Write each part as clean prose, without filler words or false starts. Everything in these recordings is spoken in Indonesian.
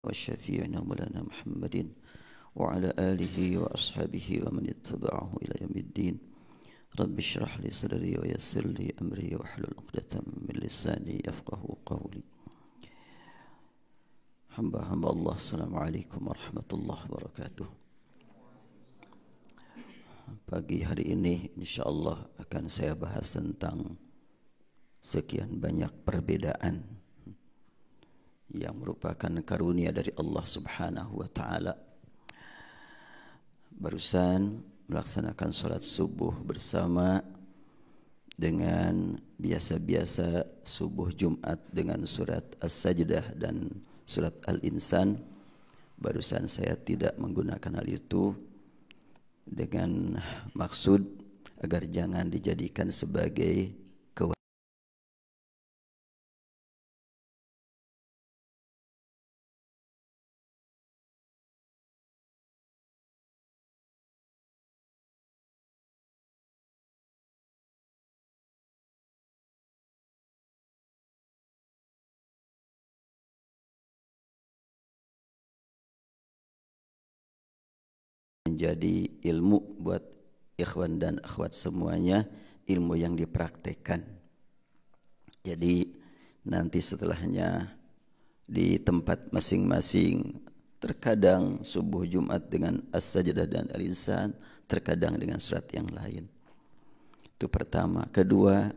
وشفيعنا مولانا محمد وعلى آله وأصحابه ومن اتبعه إلى يوم الدين. رب اشرح لي صدري ويسر لي أمري واحلل عقدة من لساني يفقه قولي. Hamba-hamba Allah, Assalamualaikum warahmatullahi wabarakatuh. Pagi hari ini insyaallah akan saya bahas tentang sekian banyak perbedaan yang merupakan karunia dari Allah Subhanahu wa taala. Barusan melaksanakan salat subuh bersama dengan biasa-biasa subuh Jumat dengan surat As-Sajdah dan surat Al-Insan. Barusan saya tidak menggunakan hal itu dengan maksud agar jangan dijadikan sebagai kewajiban. Menjadi ilmu buat ikhwan dan akhwat semuanya, ilmu yang dipraktekkan. Jadi nanti setelahnya di tempat masing-masing, terkadang subuh Jumat dengan As-Sajdah dan Al-Insan, terkadang dengan surat yang lain. Itu pertama. Kedua,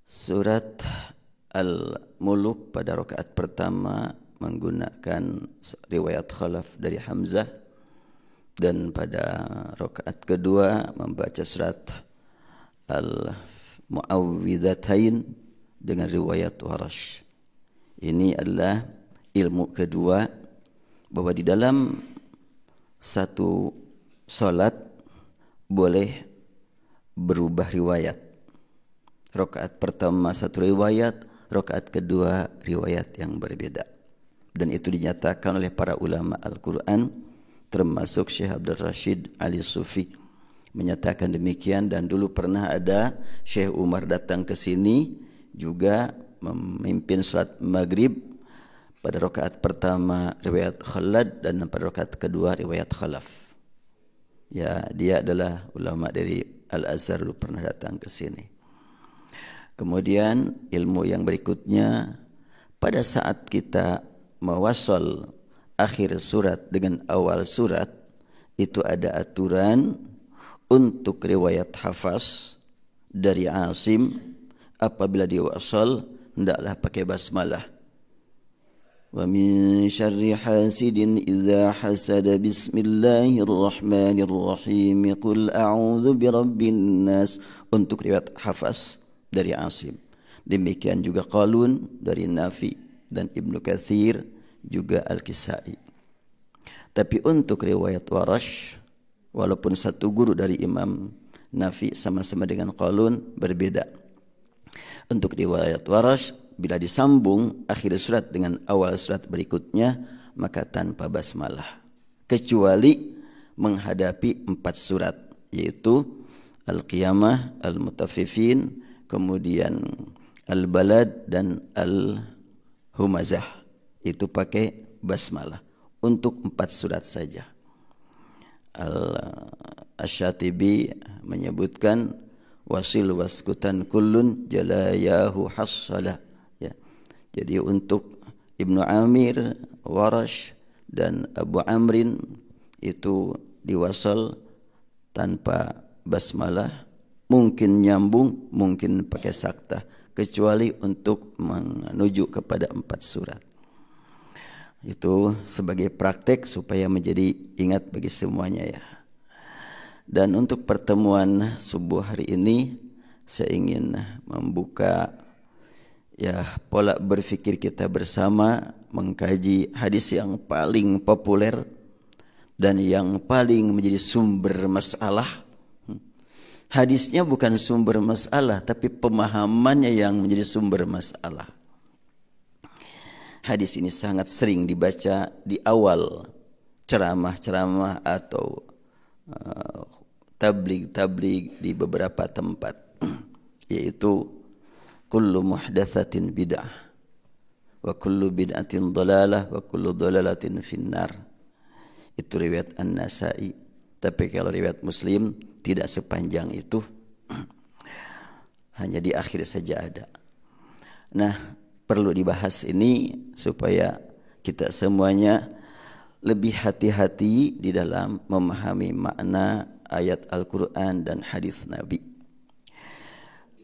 surat Al-Muluk pada rakaat pertama menggunakan riwayat Khalaf dari Hamzah, dan pada rakaat kedua membaca surat Al-Mu'awwidhatain dengan riwayat Warash. Ini adalah ilmu kedua, bahwa di dalam satu salat boleh berubah riwayat. Rakaat pertama satu riwayat, rakaat kedua riwayat yang berbeda. Dan itu dinyatakan oleh para ulama Al-Quran, termasuk Syekh Abdul Rashid Ali Sufi menyatakan demikian. Dan dulu pernah ada Syekh Umar datang ke sini juga memimpin salat maghrib. Pada rakaat pertama riwayat Khalad dan pada rakaat kedua riwayat Khalaf. Ya, dia adalah ulama dari Al-Azhar, dulu pernah datang ke sini. Kemudian ilmu yang berikutnya, pada saat kita mewasal akhir surat dengan awal surat, itu ada aturan untuk riwayat Hafs dari Asim, apabila diwasal hendaklah pakai basmalah. Wa min syarri hasidin idza hasada bismillahirrahmanirrahim qul a'udzu birabbin nas, untuk riwayat Hafs dari Asim. Demikian juga Qalun dari Nafi dan Ibnu Katsir juga Al-Kisai. Tapi untuk riwayat Warash, walaupun satu guru dari Imam Nafi sama-sama dengan Qalun, berbeda. Untuk riwayat Warash, bila disambung akhir surat dengan awal surat berikutnya, maka tanpa basmalah, kecuali menghadapi 4 surat, yaitu Al-Qiyamah, Al-Mutaffifin, kemudian Al-Balad dan Al-Humazah. Itu pakai basmalah untuk 4 surat saja. Asy-Syatibi menyebutkan wasil waskutan kullun jalayahu hasalah, ya. Jadi untuk Ibnu Amir, Warash dan Abu Amrin itu diwasal tanpa basmalah, mungkin nyambung, mungkin pakai saktah, kecuali untuk menuju kepada 4 surat. Itu sebagai praktek supaya menjadi ingat bagi semuanya, ya. Dan untuk pertemuan subuh hari ini, saya ingin membuka, ya, pola berpikir kita bersama, mengkaji hadis yang paling populer dan yang paling menjadi sumber masalah. Hadisnya bukan sumber masalah, tapi pemahamannya yang menjadi sumber masalah. Hadis ini sangat sering dibaca di awal ceramah-ceramah atau tabligh di beberapa tempat, yaitu kullu muhdatsatin bid'ah wa kullu bid'atin dhalalah wa kullu dhalalatin finnar. Itu riwayat An-Nasa'i. Tapi kalau riwayat Muslim tidak sepanjang itu. Hanya di akhir saja ada. Nah, perlu dibahas ini supaya kita semuanya lebih hati-hati di dalam memahami makna ayat Al-Quran dan hadis Nabi.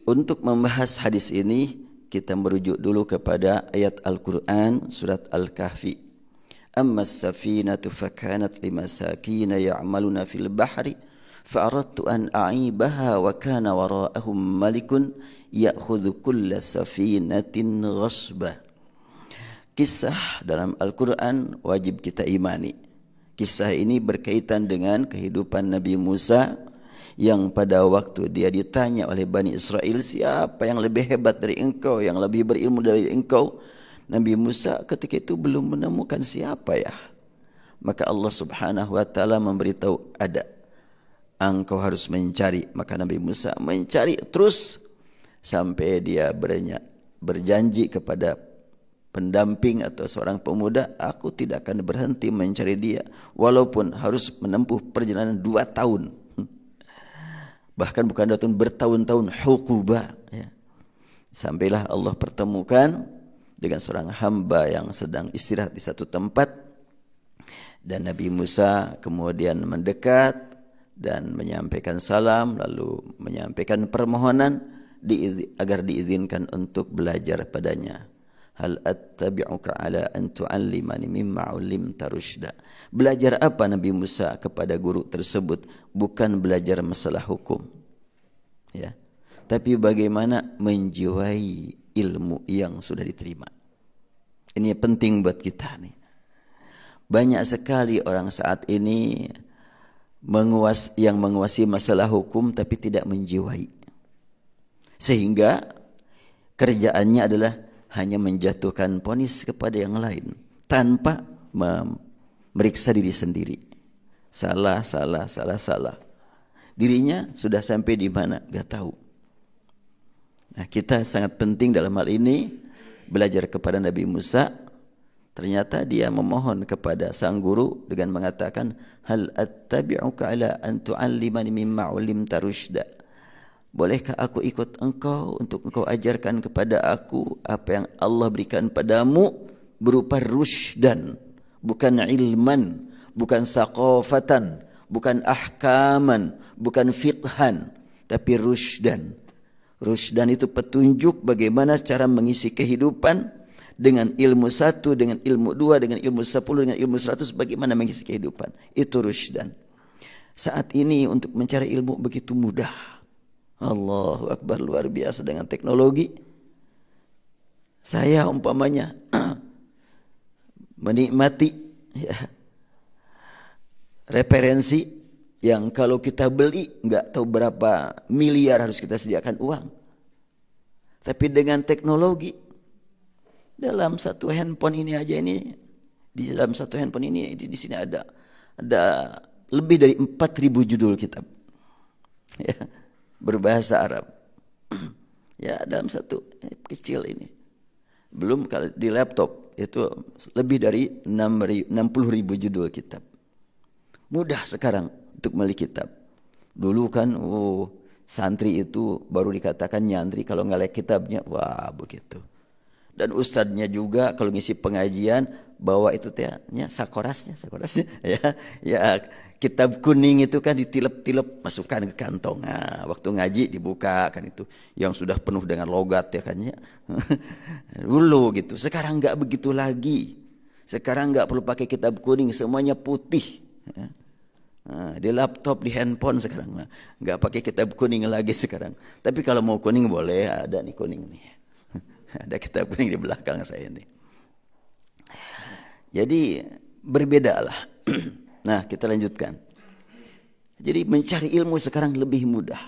Untuk membahas hadis ini, kita merujuk dulu kepada ayat Al-Quran surat Al-Kahfi. Amma as-safinatu fakanat limasakina ya'maluna fil bahri fa'aradtu an a'ibaha wa kana wara'ahum malikun ya'khudhu kulla safinatin ghasbah. Kisah dalam Al-Quran wajib kita imani. Kisah ini berkaitan dengan kehidupan Nabi Musa yang pada waktu dia ditanya oleh Bani Israel, siapa yang lebih hebat dari engkau, yang lebih berilmu dari engkau? Nabi Musa ketika itu belum menemukan siapa ya. Maka Allah Subhanahu wa taala memberitahu, ada. Engkau harus mencari. Maka Nabi Musa mencari terus sampai dia berjanji kepada pendamping atau seorang pemuda, aku tidak akan berhenti mencari dia walaupun harus menempuh perjalanan 2 tahun. Bahkan bukan 2 tahun, bertahun-tahun, hukuba ya. Sampailah Allah pertemukan dengan seorang hamba yang sedang istirahat di satu tempat, dan Nabi Musa kemudian mendekat dan menyampaikan salam, lalu menyampaikan permohonan agar diizinkan untuk belajar padanya. Hal attabi'uka ala an tu'allimani mimma 'ullimta rusyda. Belajar apa Nabi Musa kepada guru tersebut? Bukan belajar masalah hukum, ya, tapi bagaimana menjiwai ilmu yang sudah diterima. Ini penting buat kita nih. Banyak sekali orang saat ini yang menguasai masalah hukum tapi tidak menjiwai. Sehingga kerjaannya adalah hanya menjatuhkan vonis kepada yang lain tanpa memeriksa diri sendiri. Salah. Dirinya sudah sampai di mana? Gak tahu. Nah, kita sangat penting dalam hal ini belajar kepada Nabi Musa. Ternyata dia memohon kepada sang guru dengan mengatakan, hal attabi'uka ala an tu'allimani mimma 'ullimta rusyda. Bolehkah aku ikut engkau untuk engkau ajarkan kepada aku apa yang Allah berikan padamu berupa rusydan, bukan ilman, bukan saqafatan, bukan ahkaman, bukan fiqhan, tapi rusydan. Rusydan itu petunjuk bagaimana cara mengisi kehidupan dengan ilmu 1, dengan ilmu 2, dengan ilmu 10, dengan ilmu 100, bagaimana mengisi kehidupan. Itu rusydan. Saat ini untuk mencari ilmu begitu mudah. Allahu Akbar, luar biasa dengan teknologi. Saya umpamanya menikmati ya, referensi yang kalau kita beli nggak tahu berapa miliar harus kita sediakan uang. Tapi dengan teknologi, dalam satu handphone ini aja ini, di dalam satu handphone ini di sini ada lebih dari 4.000 judul kitab ya, berbahasa Arab. Ya, dalam satu kecil ini. Belum kalau di laptop itu lebih dari 60.000 judul kitab. Mudah sekarang untuk beli kitab. Dulu kan santri itu baru dikatakan nyantri kalau nggak lihat kitabnya, wah begitu. Dan ustadznya juga kalau ngisi pengajian bawa itu tehnya sakorasnya ya kitab kuning itu kan ditilep-tilep masukkan ke kantong. Nah, waktu ngaji dibuka kan itu yang sudah penuh dengan logat ya kan ya. Dulu gitu. Sekarang nggak begitu lagi. Sekarang nggak perlu pakai kitab kuning, semuanya putih. Ya. Nah, di laptop, di handphone sekarang nggak pakai kitab kuning lagi sekarang. Tapi kalau mau kuning boleh, ada nih kuning nih. Ada kitab kuning di belakang saya nih. Jadi berbeda lah. Nah, kita lanjutkan. Jadi mencari ilmu sekarang lebih mudah.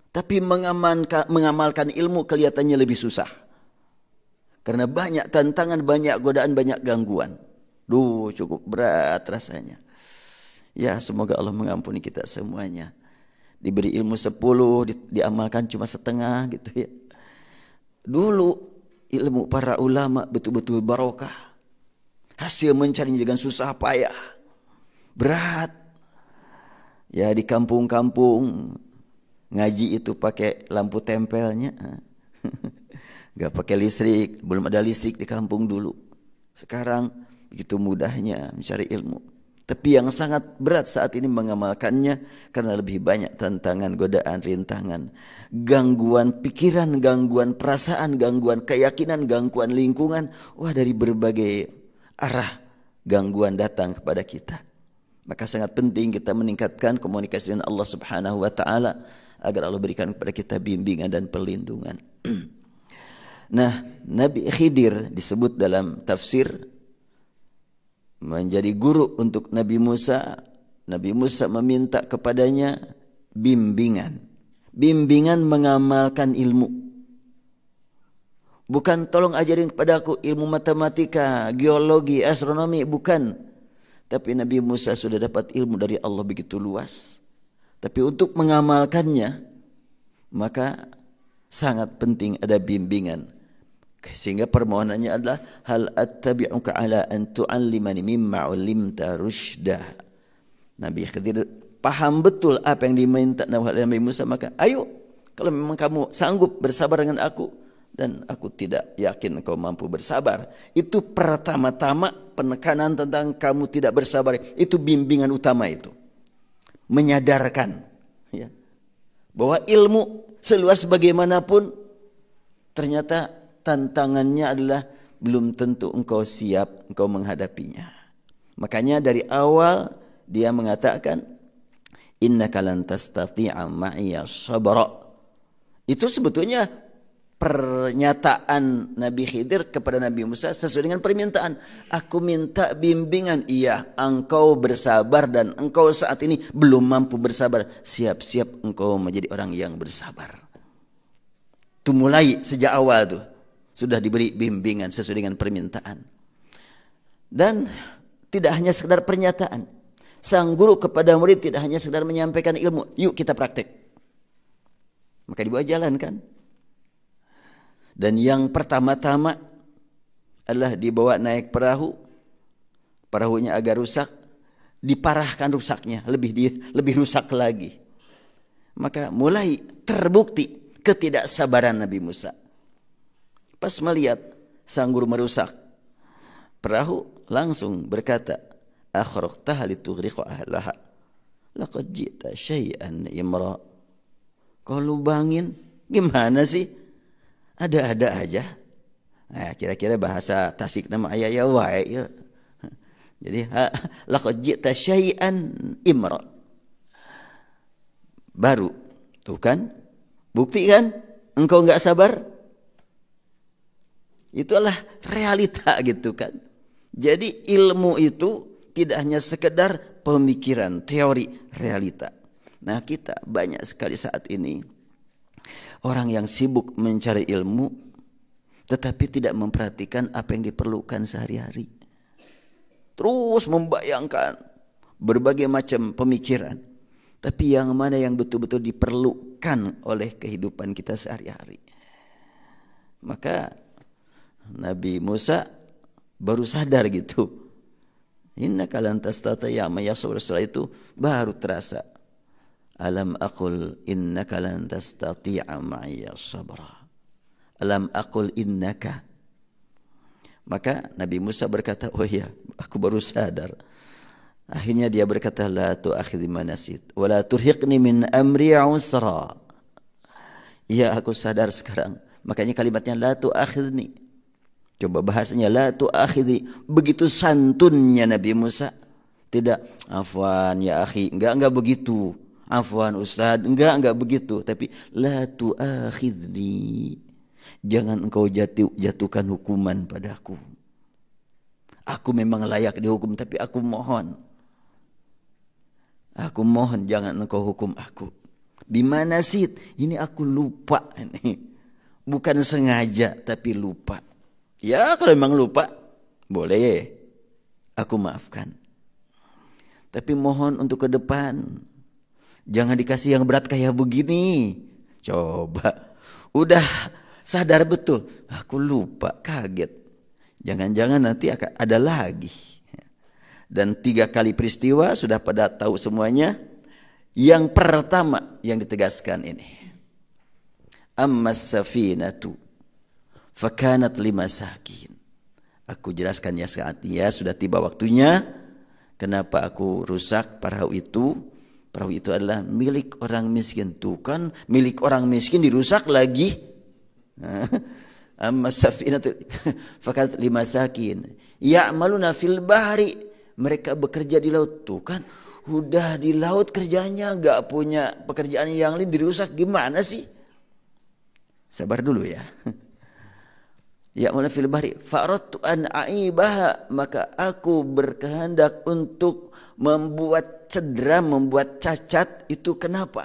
Tapi mengamalkan ilmu kelihatannya lebih susah. Karena banyak tantangan, banyak godaan, banyak gangguan. Duh, cukup berat rasanya. Ya, semoga Allah mengampuni kita semuanya. Diberi ilmu 10, diamalkan cuma setengah gitu ya. Dulu ilmu para ulama betul-betul barokah. Hasil mencarinya dengan susah payah, berat. Ya di kampung-kampung ngaji itu pakai lampu tempelnya, nggak pakai listrik, belum ada listrik di kampung dulu. Sekarang begitu mudahnya mencari ilmu. Tapi yang sangat berat saat ini mengamalkannya karena lebih banyak tantangan, godaan, rintangan, gangguan pikiran, gangguan perasaan, gangguan keyakinan, gangguan lingkungan. Wah, dari berbagai arah gangguan datang kepada kita. Maka sangat penting kita meningkatkan komunikasi dengan Allah Subhanahu wa taala agar Allah berikan kepada kita bimbingan dan perlindungan. Nah, Nabi Khidir disebut dalam tafsir menjadi guru untuk Nabi Musa. Nabi Musa meminta kepadanya bimbingan. Bimbingan mengamalkan ilmu. Bukan tolong ajarin kepadaku ilmu matematika, geologi, astronomi, bukan. Tapi Nabi Musa sudah dapat ilmu dari Allah begitu luas. Tapi untuk mengamalkannya, maka sangat penting ada bimbingan. Sehingga permohonannya adalah hal attabi'uka ala an tu'allimani mimma 'ullimta rusyda. Nabi Khidir paham betul apa yang diminta Nabi Musa, maka ayo kalau memang kamu sanggup bersabar dengan aku, dan aku tidak yakin kau mampu bersabar. Itu pertama-tama penekanan tentang kamu tidak bersabar, itu bimbingan utama itu. Menyadarkan ya, bahwa ilmu seluas bagaimanapun ternyata tantangannya adalah belum tentu engkau siap engkau menghadapinya. Makanya dari awal dia mengatakan innaka lan tastati'a ma'iya sabra. Itu sebetulnya pernyataan Nabi Khidir kepada Nabi Musa sesuai dengan permintaan. Aku minta bimbingan, iya, engkau bersabar dan engkau saat ini belum mampu bersabar. Siap-siap engkau menjadi orang yang bersabar. Itu mulai sejak awal tuh sudah diberi bimbingan sesuai dengan permintaan. Dan tidak hanya sekedar pernyataan. Sang guru kepada murid tidak hanya sekedar menyampaikan ilmu, yuk kita praktek. Maka dibawa jalan kan. Dan yang pertama-tama adalah dibawa naik perahu. Perahunya agak rusak, diparahkan rusaknya, lebih rusak lagi. Maka mulai terbukti ketidaksabaran Nabi Musa. Pas melihat sang guru merusak perahu, langsung berkata, akhraqtaha litughriqa ahlaha laqad ji'ta syai'an imra. Kau lubangin gimana sih? Ada-ada aja. Nah, kira-kira bahasa Tasik nama ayah ya wae ya. Jadi laqad ji'ta syai'an imra. Baru tuh kan? Bukti kan? Engkau enggak sabar? Itulah realita gitu kan. Jadi ilmu itu tidak hanya sekedar pemikiran, teori, realita. Nah, kita banyak sekali saat ini orang yang sibuk mencari ilmu tetapi tidak memperhatikan apa yang diperlukan sehari-hari. Terus membayangkan berbagai macam pemikiran, tapi yang mana yang betul-betul diperlukan oleh kehidupan kita sehari-hari. Maka Nabi Musa baru sadar gitu. Innaka lan tastati'a ma'iya sabra. Setelah itu baru terasa. Alam aqul innaka lan tastati'a ma'iya sabra. Alam aqul innaka. Maka Nabi Musa berkata, oh iya, aku baru sadar. Akhirnya dia berkata, la tu'akhidni ma nasit wa la turhiqni min amri usra. Iya, aku sadar sekarang. Makanya kalimatnya la tu'akhidni. Coba bahasanya la tu'akhidni. Begitu santunnya Nabi Musa. Tidak afwan ya akhi, enggak begitu. Afwan Ustaz, enggak begitu. Tapi la tu'akhidni. Jangan engkau jatuhkan hukuman padaku. Aku memang layak dihukum, tapi aku mohon. Aku mohon jangan engkau hukum aku. Bimana sih? Ini aku lupa ini. Bukan sengaja tapi lupa. Ya kalau memang lupa boleh. Aku maafkan. Tapi mohon untuk ke depan jangan dikasih yang berat kayak begini. Coba. Udah sadar betul, aku lupa, kaget. Jangan-jangan nanti akan ada lagi. Dan 3 kali peristiwa sudah pada tahu semuanya. Yang pertama yang ditegaskan ini. Ammas safinatu fakanat limasakin. Aku jelaskan ya saat ya sudah tiba waktunya. Kenapa aku rusak perahu itu? Perahu itu adalah milik orang miskin. Tuh kan milik orang miskin dirusak lagi. Ammas safinatu fakanat limasakin. Ya'maluna fil bahri. Mereka bekerja di laut. Tuh kan udah di laut kerjanya, gak punya pekerjaan yang lain, dirusak gimana sih? Sabar dulu ya. Ya mulai fil bahri fa'radtu an aibaha, maka aku berkehendak untuk membuat cedera, membuat cacat. Itu kenapa?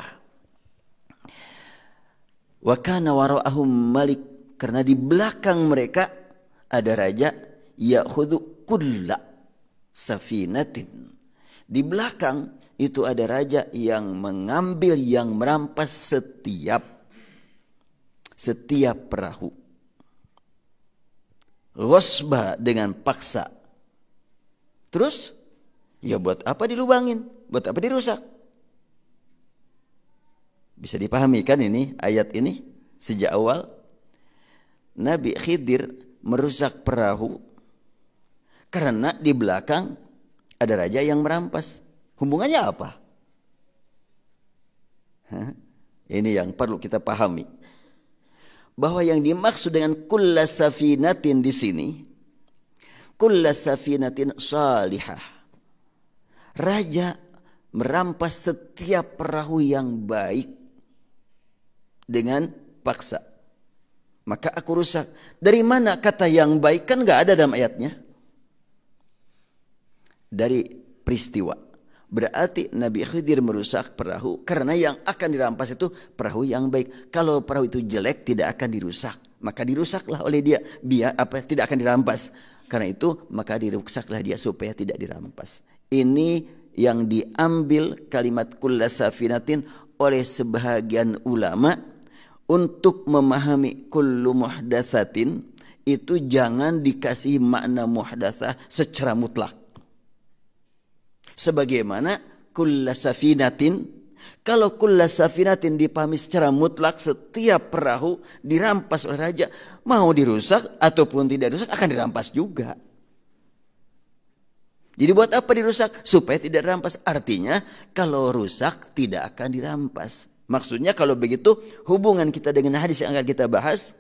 Wa kana wara'ahum malik, karena di belakang mereka ada raja ya'khudhu kulla safinatin. Di belakang itu ada raja yang mengambil, yang merampas setiap perahu. Ghasba, dengan paksa. Terus, ya buat apa dilubangin? Buat apa dirusak? Bisa dipahami kan ini, ayat ini sejak awal. Nabi Khidir merusak perahu karena di belakang ada raja yang merampas. Hubungannya apa? Ini yang perlu kita pahami. Bahwa yang dimaksud dengan kulla safinatin di sini, kulla safinatin salihah. Raja merampas setiap perahu yang baik dengan paksa. Maka aku rusak. Dari mana kata yang baik? Kan gak ada dalam ayatnya. Dari peristiwa. Berarti Nabi Khidir merusak perahu karena yang akan dirampas itu perahu yang baik. Kalau perahu itu jelek tidak akan dirusak, maka dirusaklah oleh dia. Biar apa? Tidak akan dirampas. Karena itu maka dirusaklah dia supaya tidak dirampas. Ini yang diambil kalimat kulla safinatin oleh sebahagian ulama untuk memahami kullu muhdatsatin itu jangan dikasih makna muhdatsah secara mutlak. Sebagaimana kulla safinatin, kalau kulla safinatin dipahami secara mutlak, setiap perahu dirampas oleh raja, mau dirusak ataupun tidak dirusak akan dirampas juga. Jadi buat apa dirusak? Supaya tidak dirampas. Artinya kalau rusak tidak akan dirampas. Maksudnya kalau begitu hubungan kita dengan hadis yang akan kita bahas,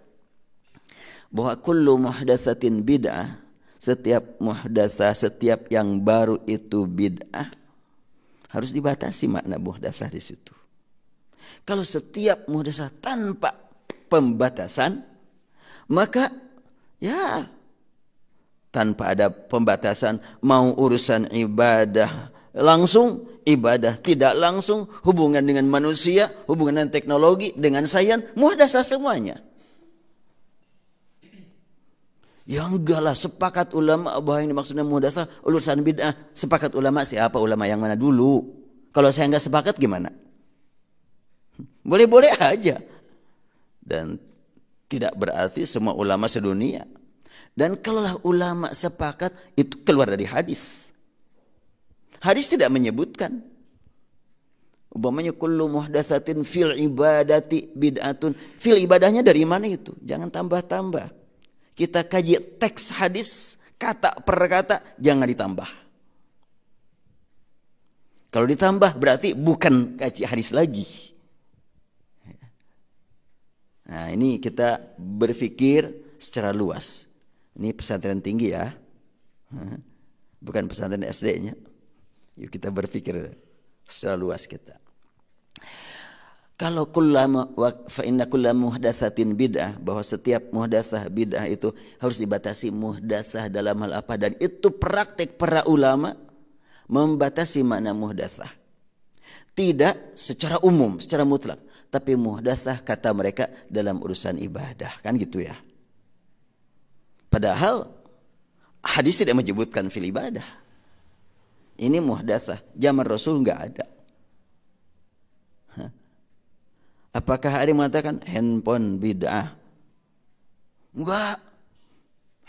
bahwa kullu muhdatsatin bid'ah, setiap muhdatsah, setiap yang baru itu bid'ah, harus dibatasi makna muhdatsah di situ. Kalau setiap muhdatsah tanpa pembatasan, maka ya tanpa ada pembatasan, mau urusan ibadah langsung, ibadah tidak langsung, hubungan dengan manusia, hubungan dengan teknologi, dengan sains, muhdatsah semuanya. Ya enggak lah, sepakat ulama bahwa ini maksudnya muhdatsah urusan bid'ah. Sepakat ulama siapa? Ulama yang mana dulu? Kalau saya enggak sepakat gimana? Boleh-boleh aja. Dan tidak berarti semua ulama sedunia. Dan kalaulah ulama sepakat, itu keluar dari hadis. Hadis tidak menyebutkan. Umpamanya kullu muhdatsatin fil ibadati bid'atun. Fil ibadahnya dari mana itu? Jangan tambah-tambah. Kita kaji teks hadis kata per kata, jangan ditambah. Kalau ditambah berarti bukan kaji hadis lagi. Nah, ini kita berpikir secara luas. Ini pesantren tinggi ya. Bukan pesantren SD-nya. Yuk kita berpikir secara luas kita. Kalau fa inna kulla muhdatsatin bid'ah, bahwa setiap muhdatsah bid'ah itu harus dibatasi muhdatsah dalam hal apa, dan itu praktek para ulama membatasi makna muhdatsah. Tidak secara umum, secara mutlak, tapi muhdatsah kata mereka dalam urusan ibadah, kan gitu ya. Padahal hadis tidak menyebutkan fil ibadah. Ini muhdatsah, zaman Rasul enggak ada. Apakah ada yang mengatakan handphone bid'ah? Enggak,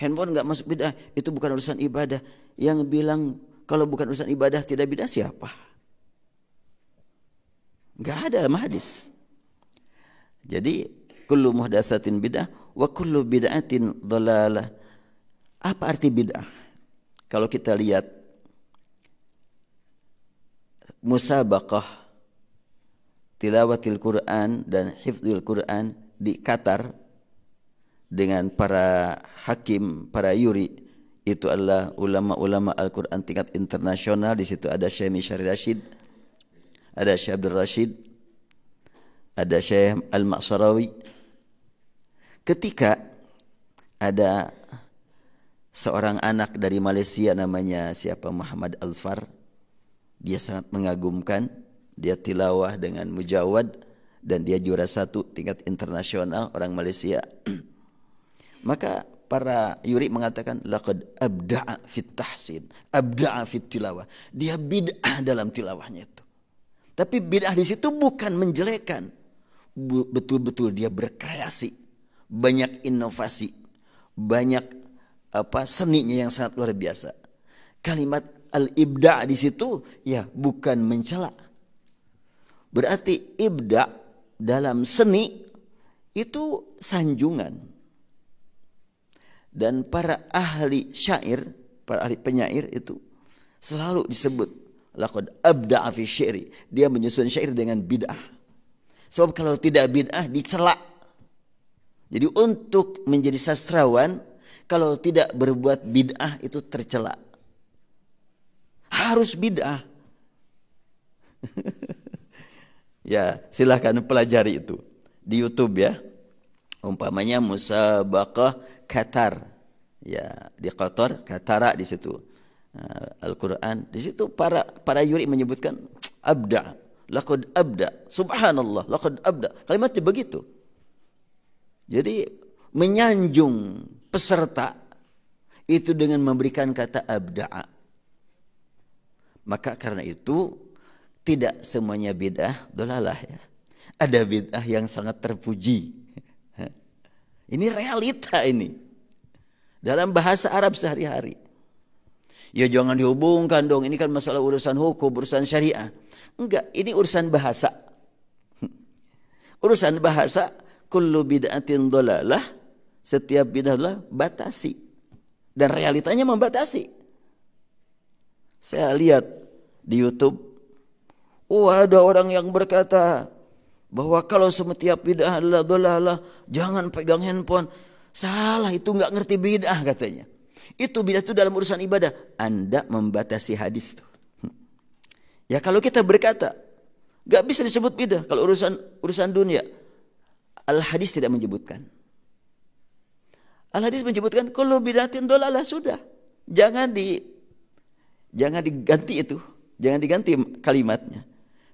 handphone enggak masuk bid'ah, itu bukan urusan ibadah. Yang bilang kalau bukan urusan ibadah tidak bid'ah siapa? Enggak ada dalam hadis. Jadi kullu muhdatsatin bid'ah wa kullu bid'atin dhalalah. Apa arti bid'ah? Kalau kita lihat musabaqah tilawatil Quran dan hifdzul Quran di Qatar dengan para hakim, para yuri, itu adalah ulama-ulama Al-Quran tingkat internasional. Di situ ada Syekh Mishari Rashid, ada Syekh Abdul Rashid, ada Syekh Al-Ma'sarawi. Ketika ada seorang anak dari Malaysia namanya siapa, Muhammad Azfar, dia sangat mengagumkan, dia tilawah dengan mujawad dan dia juara 1 tingkat internasional orang Malaysia. Maka para yuri mengatakan laqad abda'a fit tahsin, abda'a fit tilawah. Dia bid'ah dalam tilawahnya itu. Tapi bid'ah di situ bukan menjelekan. Betul-betul dia berkreasi, banyak inovasi, banyak seninya yang sangat luar biasa. Kalimat al-ibda' di situ ya bukan mencela. Berarti ibda' dalam seni itu sanjungan. Dan para ahli syair, para ahli penyair itu selalu disebut laqad abda'a fi syairi. Dia menyusun syair dengan bid'ah. Sebab kalau tidak bid'ah dicela. Jadi untuk menjadi sastrawan, kalau tidak berbuat bid'ah itu tercela. Harus bid'ah. Ya, silahkan pelajari itu di YouTube ya. Umpamanya musabaqah Qatar, ya di Qatar, Qatara di situ Al-Quran, di situ para yuri menyebutkan abda, laqad abda, subhanallah, laqad abda, kalimatnya begitu. Jadi menyanjung peserta itu dengan memberikan kata abda. Maka karena itu tidak semuanya bid'ah dolalah ya. Ada bid'ah yang sangat terpuji. Ini realita ini. Dalam bahasa Arab sehari-hari. Ya jangan dihubungkan dong, ini kan masalah urusan hukum, urusan syariah. Enggak, ini urusan bahasa. Urusan bahasa, kullu bid'atin dhalalah, setiap bid'ah adalah batasi. Dan realitanya membatasi. Saya lihat di YouTube, ada orang yang berkata bahwa kalau setiap bid'ah adalah dhalalah, jangan pegang handphone. Salah, itu enggak ngerti bid'ah katanya. Itu bid'ah itu dalam urusan ibadah. Anda membatasi hadis tuh. Ya kalau kita berkata enggak bisa disebut bid'ah kalau urusan dunia. Al-hadis tidak menyebutkan. Al-hadis menyebutkan kullu bid'atin dhalalah, sudah. Jangan diganti itu. Jangan diganti kalimatnya.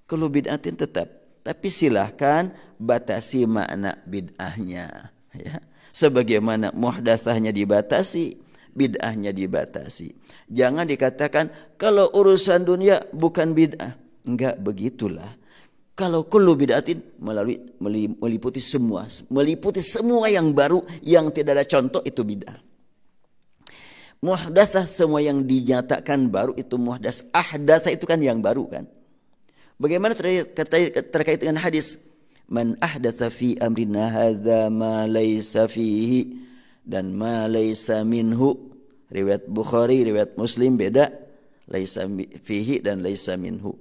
Kullu bid'atin tetap. Tapi silahkan batasi makna bid'ahnya. Ya. Sebagaimana muhdatsahnya dibatasi, bid'ahnya dibatasi. Jangan dikatakan kalau urusan dunia bukan bid'ah. Enggak begitulah. Kalau kullu bid'atin meliputi semua yang baru, yang tidak ada contoh, itu bid'ah. Muhdatsah semua yang dinyatakan baru itu muhdas. Ahdatsa itu kan yang baru kan. Bagaimana terkait dengan hadis man ahdatsa fi amrina hadza ma laysa fihi dan ma laysa minhu, riwayat Bukhari, riwayat Muslim beda, laysa fihi dan laysa minhu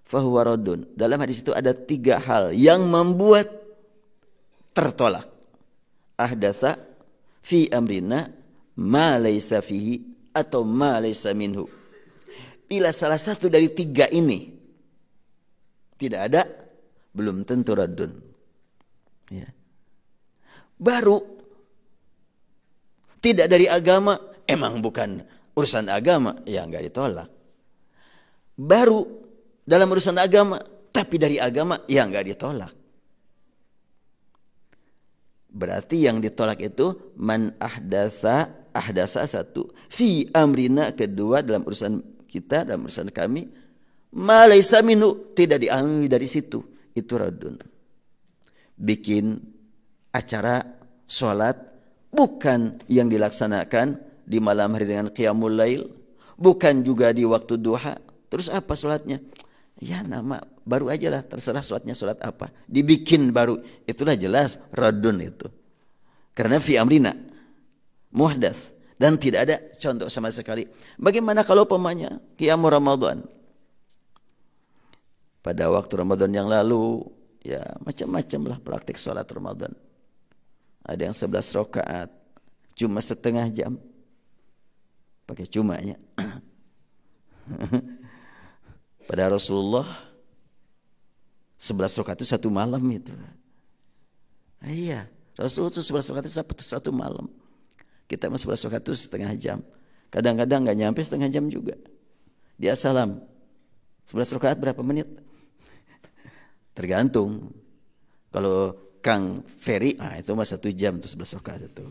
fahuwa raddun. Dalam hadis itu ada 3 hal yang membuat tertolak. Ahdatsa fi amrina ma laysa fihi atau ma laysa minhu. Bila salah satu dari 3 ini tidak ada, belum tentu raddun. Ya. Baru tidak dari agama, emang bukan urusan agama, ya enggak ditolak. Baru dalam urusan agama, tapi dari agama, ya enggak ditolak. Berarti yang ditolak itu man ahdasa 1, fi amrina 2 dalam urusan kita, dalam urusan kami, ma laysa minhu, tidak diambil dari situ, itu raddun. Bikin acara sholat bukan yang dilaksanakan di malam hari dengan qiyamul lail, bukan juga di waktu duha. Terus apa sholatnya? Ya nama baru aja lah, terserah sholatnya sholat apa, dibikin baru. Itulah jelas radun itu, karena fi amrina muhdats, dan tidak ada contoh sama sekali. Bagaimana kalau pemanya qiyamul Ramadan pada waktu Ramadan yang lalu, ya macam-macam lah praktik sholat Ramadan. Ada yang 11 rakaat cuma setengah jam, pakai cumanya. Pada Rasulullah 11 rakaat itu satu malam itu. Iya, Rasul itu 11 rakaat itu satu malam. Kita mah 11 rakaat itu setengah jam. Kadang-kadang nggak nyampe setengah jam juga. Dia salam 11 rakaat berapa menit? Tergantung. Kalau Kang Ferry, itu mah 1 jam tuh 11 rakaat itu.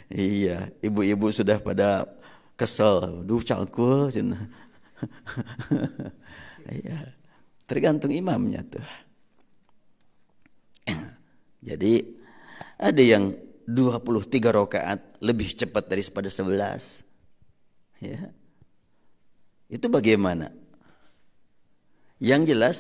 Iya, ibu-ibu sudah pada kesel. Duh cangkul. Iya, tergantung imamnya tuh. Jadi ada yang 23 rakaat lebih cepat daripada 11. Ya. Itu bagaimana? Yang jelas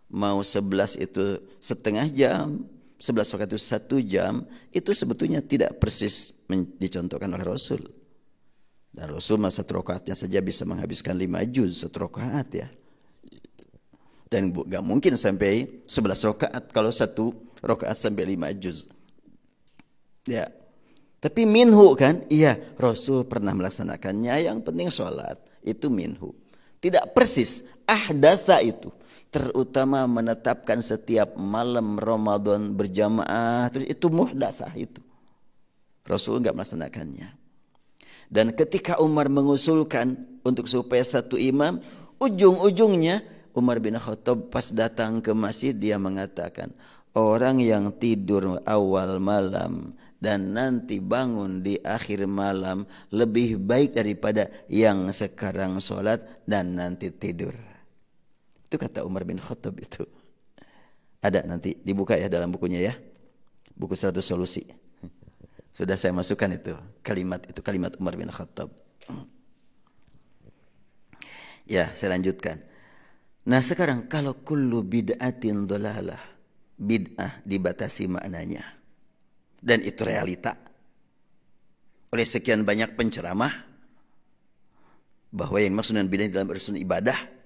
mau 11 itu setengah jam, 11 rakaat itu 1 jam, itu sebetulnya tidak persis dicontohkan oleh Rasul. Dan Rasul masa 1 rakaatnya saja bisa menghabiskan 5 juz 1 rakaat ya. Dan gak mungkin sampai 11 rakaat kalau 1 rakaat sampai 5 juz. Ya. Tapi minhu kan? Iya, Rasul pernah melaksanakannya, yang penting sholat. Itu minhu. Tidak persis ahdatsa itu. Terutama menetapkan setiap malam Ramadan berjamaah, terus itu muhdatsah itu. Rasul enggak melaksanakannya. Dan ketika Umar mengusulkan untuk supaya satu imam, ujung-ujungnya Umar bin Khattab pas datang ke masjid dia mengatakan, orang yang tidur awal malam dan nanti bangun di akhir malam lebih baik daripada yang sekarang sholat dan nanti tidur. Itu kata Umar bin Khattab itu. Ada nanti dibuka ya dalam bukunya ya. Buku 100 solusi. Sudah saya masukkan itu kalimat Umar bin Khattab. Ya, saya lanjutkan. Nah, sekarang kalau kullu bid'atin dhalalah, bid'ah dibatasi maknanya. Dan itu realita. Oleh sekian banyak penceramah bahwa yang maksud dengan bid'ah dalam urusan ibadah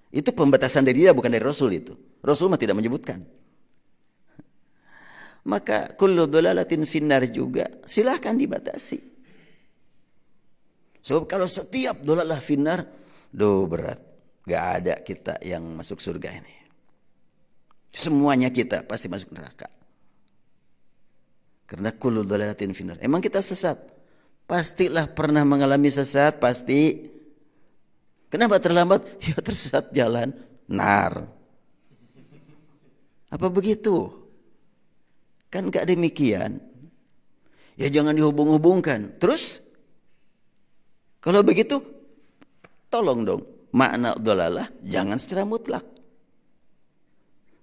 itu pembatasan dari dia, bukan dari Rasul itu. Rasul mah tidak menyebutkan. Maka kullu dhalalatin finnar juga silahkan dibatasi. Sebab kalau setiap dhalalah finnar, berat. Gak ada kita yang masuk surga ini. Semuanya kita pasti masuk neraka. Karena kullu dhalalatin finnar. Emang kita sesat? Pastilah pernah mengalami sesat, pasti. Kenapa terlambat? Ya tersesat jalan. Nar. Apa begitu? Kan gak demikian. Ya jangan dihubung-hubungkan. Terus? Kalau begitu, tolong dong. Makna dhalalah jangan secara mutlak.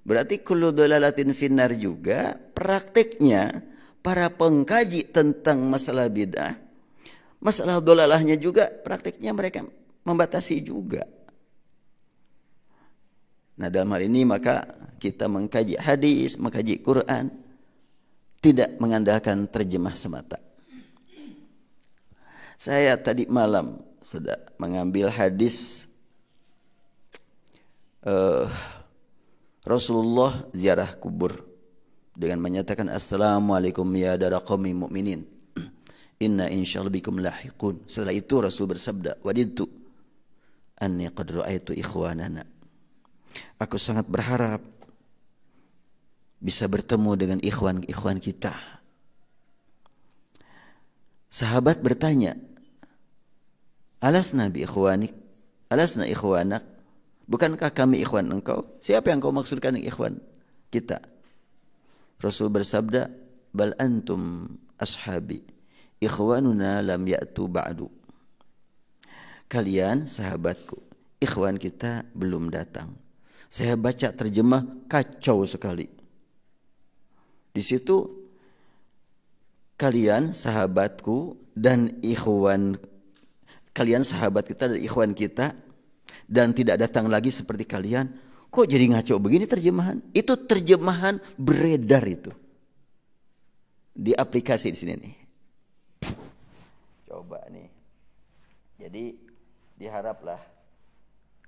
Berarti kullu dhalalatin finnar juga prakteknya para pengkaji tentang masalah bid'ah. Masalah dhalalahnya juga prakteknya mereka membatasi juga. Nah, dalam hal ini maka kita mengkaji hadis, mengkaji Quran, tidak mengandalkan terjemah semata. Saya tadi malam sudah mengambil hadis Rasulullah ziarah kubur dengan menyatakan assalamualaikum ya dara qaumi mu'minin inna insyaallah bikum lahiqun. Setelah itu Rasul bersabda, wadidtu anni qad ra'aitu ikhwanana. Aku sangat berharap bisa bertemu dengan ikhwan kita. Sahabat bertanya, alasna bi ikhwanik? Alasna ikhwanak? Bukankah kami ikhwan engkau? Siapa yang kau maksudkan ikhwan kita? Rasul bersabda, bal antum ashabi, ikhwanuna lam ya'tu ba'du. Kalian sahabatku, ikhwan kita belum datang. Saya baca terjemah kacau sekali. Di situ kalian sahabatku dan ikhwan, kalian sahabat kita dan ikhwan kita, dan tidak datang lagi seperti kalian. Kok jadi ngaco begini terjemahan? Itu terjemahan beredar itu. Di aplikasi di sini nih. Coba nih. Jadi diharaplah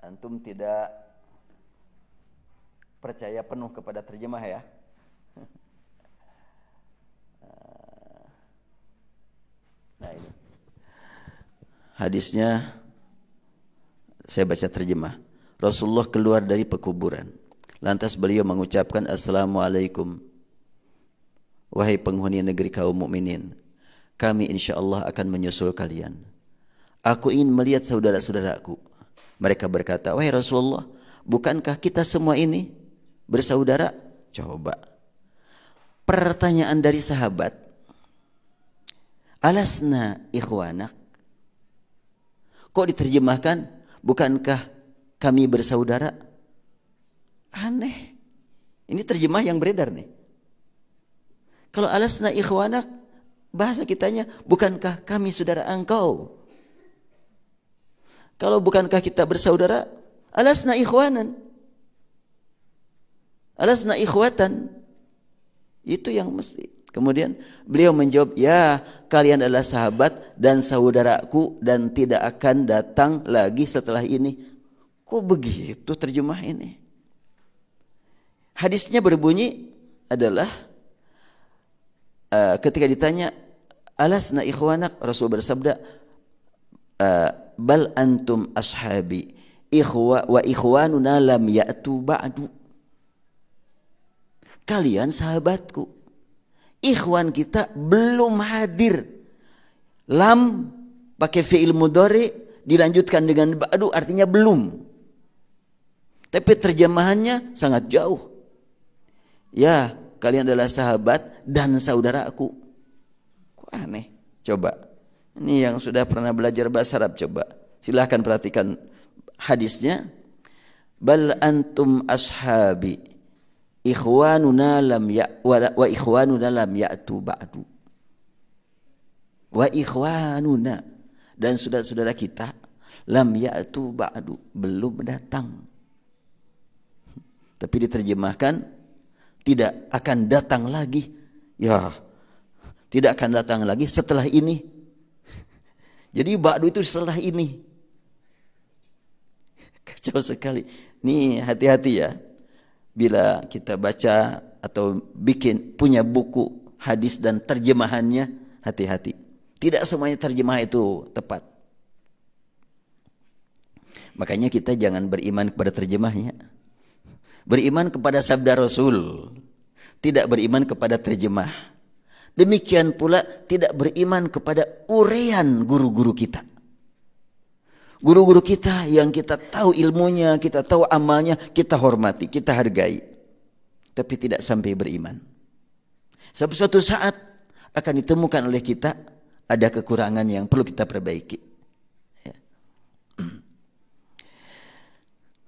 antum tidak percaya penuh kepada terjemah ya. Nah ini hadisnya, saya baca terjemah. Rasulullah keluar dari pekuburan, lantas beliau mengucapkan, Assalamualaikum wahai penghuni negeri kaum mukminin, kami insyaallah akan menyusul kalian. Aku ingin melihat saudara-saudaraku. Mereka berkata, wahai Rasulullah, bukankah kita semua ini bersaudara? Coba pertanyaan dari sahabat, alasna ikhwanak? Kok diterjemahkan, bukankah kami bersaudara? Aneh. Ini terjemah yang beredar nih. Kalau alasna ikhwanak, bahasa kitanya, bukankah kami saudara engkau? Kalau bukankah kita bersaudara, alasna ikhwanan, alasna ikhwatan. Itu yang mesti. Kemudian beliau menjawab, ya kalian adalah sahabat dan saudaraku dan tidak akan datang lagi setelah ini. Kok begitu terjemah ini? Hadisnya berbunyi adalah ketika ditanya, alasna ikhwanak, Rasul bersabda, bal antum ashabi wa ikhwanuna lam ya'tu ba'du. Kalian sahabatku, ikhwan kita belum hadir. Lam pakai fi'il mudhari dilanjutkan dengan ba'du, artinya belum. Tapi terjemahannya sangat jauh. Ya, kalian adalah sahabat dan saudaraku. Kok aneh? Coba. Ini yang sudah pernah belajar bahasa Arab, coba. Silahkan perhatikan hadisnya. Bal antum ashabi ikhwanuna lam wa ikhwanuna lam ya'tu ba'du. Wa ikhwanuna, dan saudara-saudara kita, lam ya'tu ba'du, belum datang. Tapi diterjemahkan tidak akan datang lagi. Ya, tidak akan datang lagi setelah ini. Jadi ba'du itu setelah ini. Kacau sekali. Nih hati-hati ya. Bila kita baca atau punya buku hadis dan terjemahannya, hati-hati. Tidak semuanya terjemah itu tepat. Makanya kita jangan beriman kepada terjemahnya. Beriman kepada sabda Rasul. Tidak beriman kepada terjemah. Demikian pula tidak beriman kepada uraian guru-guru kita. Guru-guru kita yang kita tahu ilmunya, kita tahu amalnya, kita hormati, kita hargai. Tapi tidak sampai beriman. Suatu saat akan ditemukan oleh kita ada kekurangan yang perlu kita perbaiki.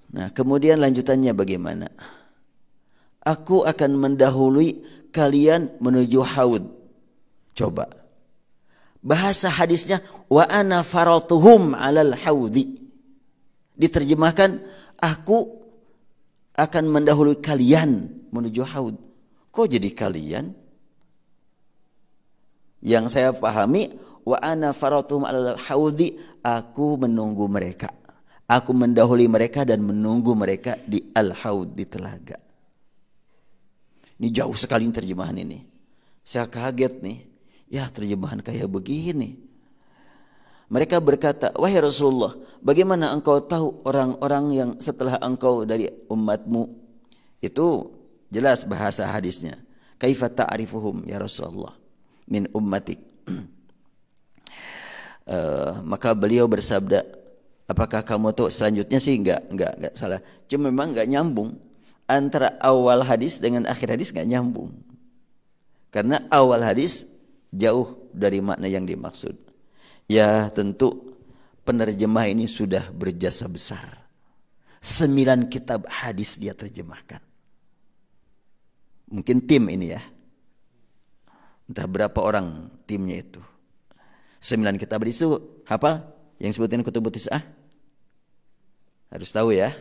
Nah, kemudian lanjutannya bagaimana? Aku akan mendahului kalian menuju haud. Coba. Bahasa hadisnya, wa ana faratuhum alal haudi. Diterjemahkan, aku akan mendahului kalian menuju haud. Kok jadi kalian? Yang saya pahami, wa ana faratuhum alal haudi, aku menunggu mereka. Aku mendahului mereka dan menunggu mereka di al-haud, di telaga. Ini jauh sekali terjemahan ini. Saya kaget nih. Ya, terjemahan kayak begini. Mereka berkata, wahai Rasulullah, bagaimana engkau tahu orang-orang yang setelah engkau dari umatmu? Itu jelas bahasa hadisnya. Kaifa ta'rifuhum ya Rasulullah min ummatik. Maka beliau bersabda, apakah kamu tahu? Selanjutnya sih enggak salah. Cuma memang enggak nyambung antara awal hadis dengan akhir hadis, enggak nyambung. Karena awal hadis jauh dari makna yang dimaksud. Ya, tentu penerjemah ini sudah berjasa besar. 9 kitab hadis dia terjemahkan. Mungkin tim ini ya. Entah berapa orang timnya itu. 9 kitab hadis itu hafal? Yang sebutin kutubut tis'ah? Harus tahu ya.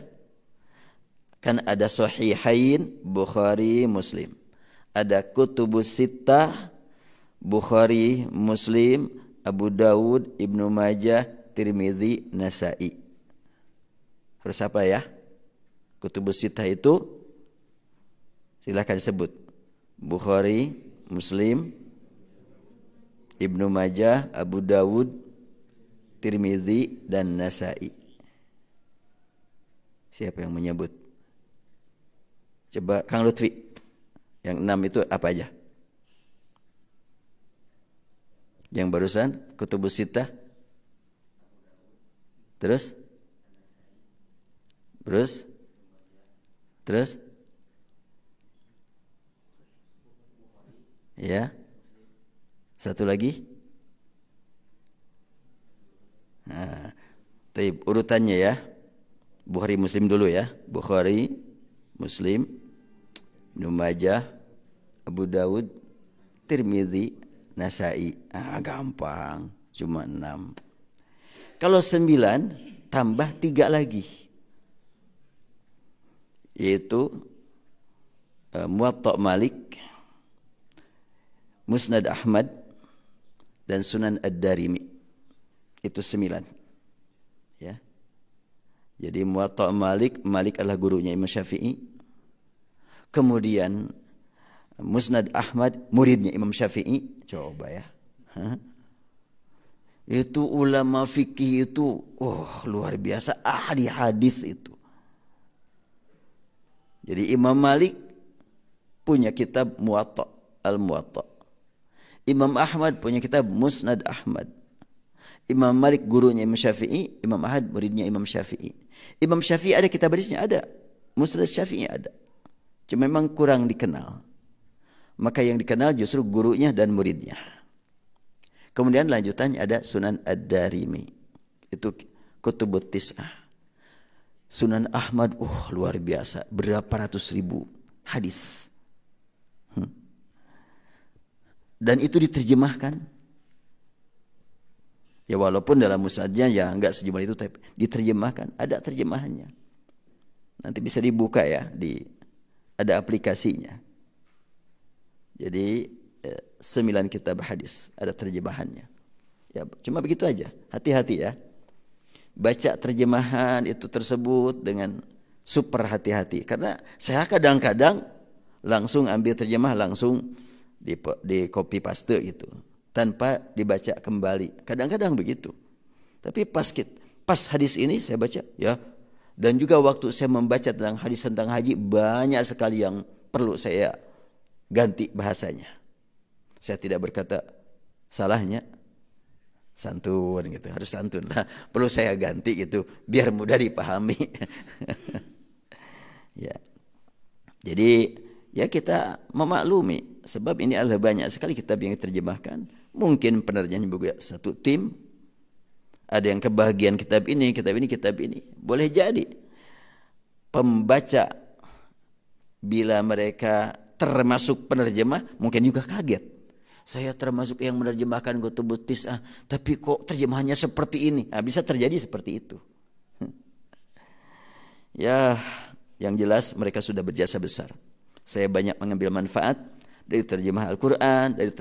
Kan ada Sahihain, Bukhari, Muslim. Ada kutubus sittah, Bukhari, Muslim, Abu Dawud, Ibnu Majah, Tirmidzi, Nasa'i. Harus apa ya? Kutubus sittah itu silakan sebut. Bukhari, Muslim, Ibnu Majah, Abu Dawud, Tirmidzi, dan Nasa'i. Siapa yang menyebut? Coba Kang Lutfi. Yang 6 itu apa aja? Yang barusan kutubus sittah. Terus? Ya. Satu lagi. Nah, urutannya ya. Bukhari Muslim dulu ya. Bukhari, Muslim, Ibnu Majah, Abu Dawud, Tirmidzi, Nasa'i. Gampang, cuma 6. Kalau 9 tambah 3 lagi. Yaitu Muwatta Malik, Musnad Ahmad, dan Sunan Ad-Darimi. Itu 9. Ya. Jadi Muwatta Malik, Malik adalah gurunya Imam Syafi'i. Kemudian Musnad Ahmad, muridnya Imam Syafi'i. Coba ya. Itu ulama fikih itu, luar biasa, ahli hadis itu. Jadi Imam Malik punya kitab Muwatta, Al-Muwatta. Imam Ahmad punya kitab Musnad Ahmad. Imam Malik gurunya Imam Syafi'i, Imam Ahmad muridnya Imam Syafi'i. Imam Syafi'i ada kitab hadisnya, ada. Musnad Syafi'i ada. Cuma memang kurang dikenal. Maka yang dikenal justru gurunya dan muridnya. Kemudian lanjutannya ada Sunan Ad-Darimi. Itu kutubut tis'ah. Sunan Ahmad, luar biasa. Berapa ratus ribu hadis. Dan itu diterjemahkan. Ya walaupun dalam musnadnya ya enggak sejumlah itu, tapi diterjemahkan, ada terjemahannya. Nanti bisa dibuka ya, ada aplikasinya. Jadi 9 kitab hadis ada terjemahannya. Ya cuma begitu aja, hati-hati ya. Baca terjemahan itu tersebut dengan super hati-hati. Karena saya kadang-kadang langsung ambil terjemah, langsung di copy paste gitu, tanpa dibaca kembali. Kadang-kadang begitu. Tapi pas hadis ini saya baca ya. Dan juga waktu saya membaca tentang hadis tentang haji, banyak sekali yang perlu saya ganti bahasanya. Saya tidak berkata salahnya, santun gitu, harus santun lah. Perlu saya ganti gitu biar mudah dipahami. Ya. Jadi ya kita memaklumi, sebab ini adalah banyak sekali kitab yang diterjemahkan. Mungkin penerjemahnya juga satu tim. Ada yang kebahagiaan kitab ini. Boleh jadi pembaca bila mereka termasuk penerjemah mungkin juga kaget. Saya termasuk yang menerjemahkan kutubut tis'ah, tapi kok terjemahannya seperti ini? Bisa terjadi seperti itu. Ya, yang jelas mereka sudah berjasa besar. Saya banyak mengambil manfaat dari terjemah Al-Quran, dari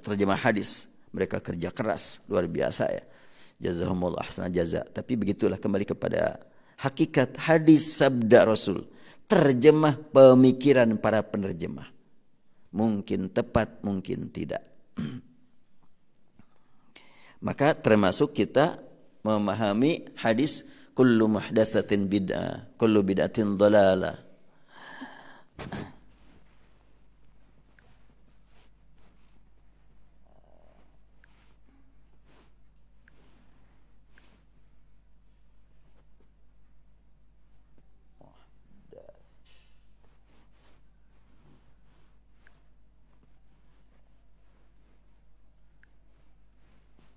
terjemah hadis. Mereka kerja keras, luar biasa ya. Jazahumullah ahsan jaza. Tapi begitulah, kembali kepada hakikat hadis sabda Rasul. Terjemah pemikiran para penerjemah. Mungkin tepat, mungkin tidak. Maka termasuk kita memahami hadis kullu muhdatsatin bid'ah, kullu bid'atin dhalalah.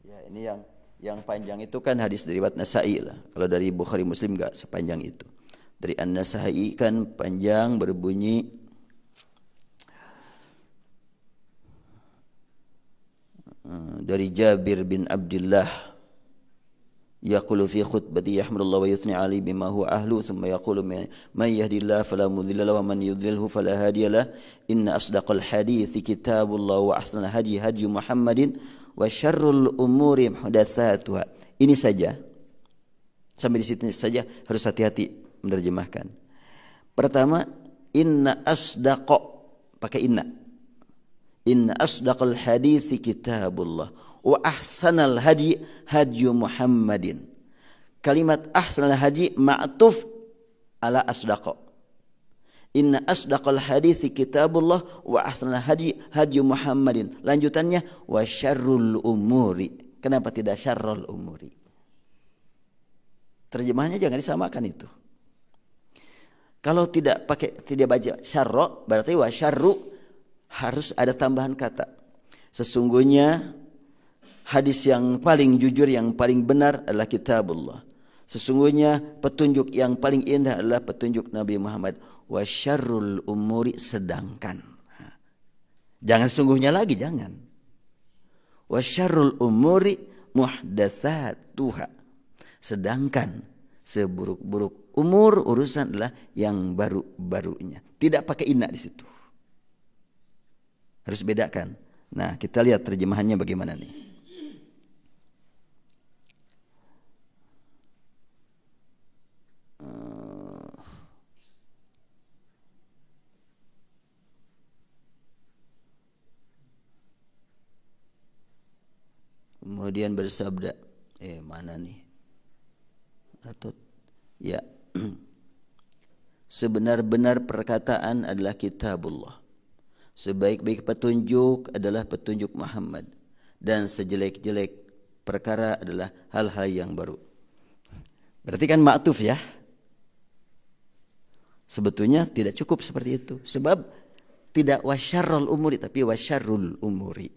Ya, ini yang panjang itu kan hadis dari riwayat Nasa'i lah. Kalau dari Bukhari Muslim enggak sepanjang itu. Dari An-Nasa'i kan panjang, berbunyi dari Jabir bin Abdullah yaqulu fi khutbati yahmadullah wa yusni ali bima huwa ahlu thumma yaqulu man yahdihillahu fala mudilla lahu wa man yudlilhu fala hadiyalah inna asdaqal hadithi kitabullah wa ahsanal hadi hadi Muhammadin wa syarrul umuri muhdatsatuha. Ini saja, sampai di situ saja harus hati-hati menerjemahkan. Pertama, inna asdaqa, pakai inna asdaqal hadithi kitabullah wa ahsanal hadi hadi Muhammadin. Kalimat ahsanal hadi ma'tuf ala asdaqa. Inna asdaqal hadithi kitabullah wa ahsanal hadi hadi Muhammadin. Lanjutannya wa syarrul umuri. Kenapa tidak syarrul umuri? Terjemahannya jangan disamakan itu. Kalau tidak baca syarra, berarti wa syarru harus ada tambahan kata. Sesungguhnya hadis yang paling jujur, yang paling benar adalah kitabullah. Sesungguhnya petunjuk yang paling indah adalah petunjuk Nabi Muhammad. Wa syarrul umuri, sedangkan. Jangan sesungguhnya lagi, jangan. Wa syarrul umuri muhdatsatuha. Sedangkan seburuk-buruk umur urusan adalah yang baru-barunya. Tidak pakai inna di situ. Harus bedakan. Nah, kita lihat terjemahannya bagaimana nih. Kemudian bersabda, mana nih? Atau ya, sebenar-benar perkataan adalah kitabullah. Sebaik-baik petunjuk adalah petunjuk Muhammad, dan sejelek-jelek perkara adalah hal-hal yang baru. Berarti kan ma'tuf ya. Sebetulnya tidak cukup seperti itu. Sebab tidak wasyarrul umuri, tapi wasyarrul umuri.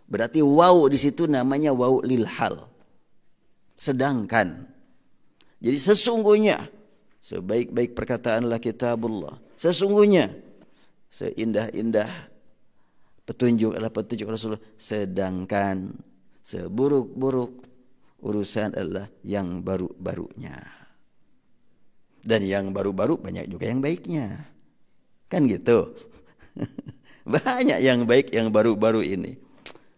Berarti waw di situ namanya waw lil hal. Sedangkan. Jadi sesungguhnya sebaik-baik perkataan adalah kitabullah. Sesungguhnya seindah-indah petunjuk adalah petunjuk Rasulullah. Sedangkan seburuk-buruk urusan adalah yang baru-barunya. Dan yang baru-baru banyak juga yang baiknya. Kan gitu. Banyak yang baik yang baru-baru ini.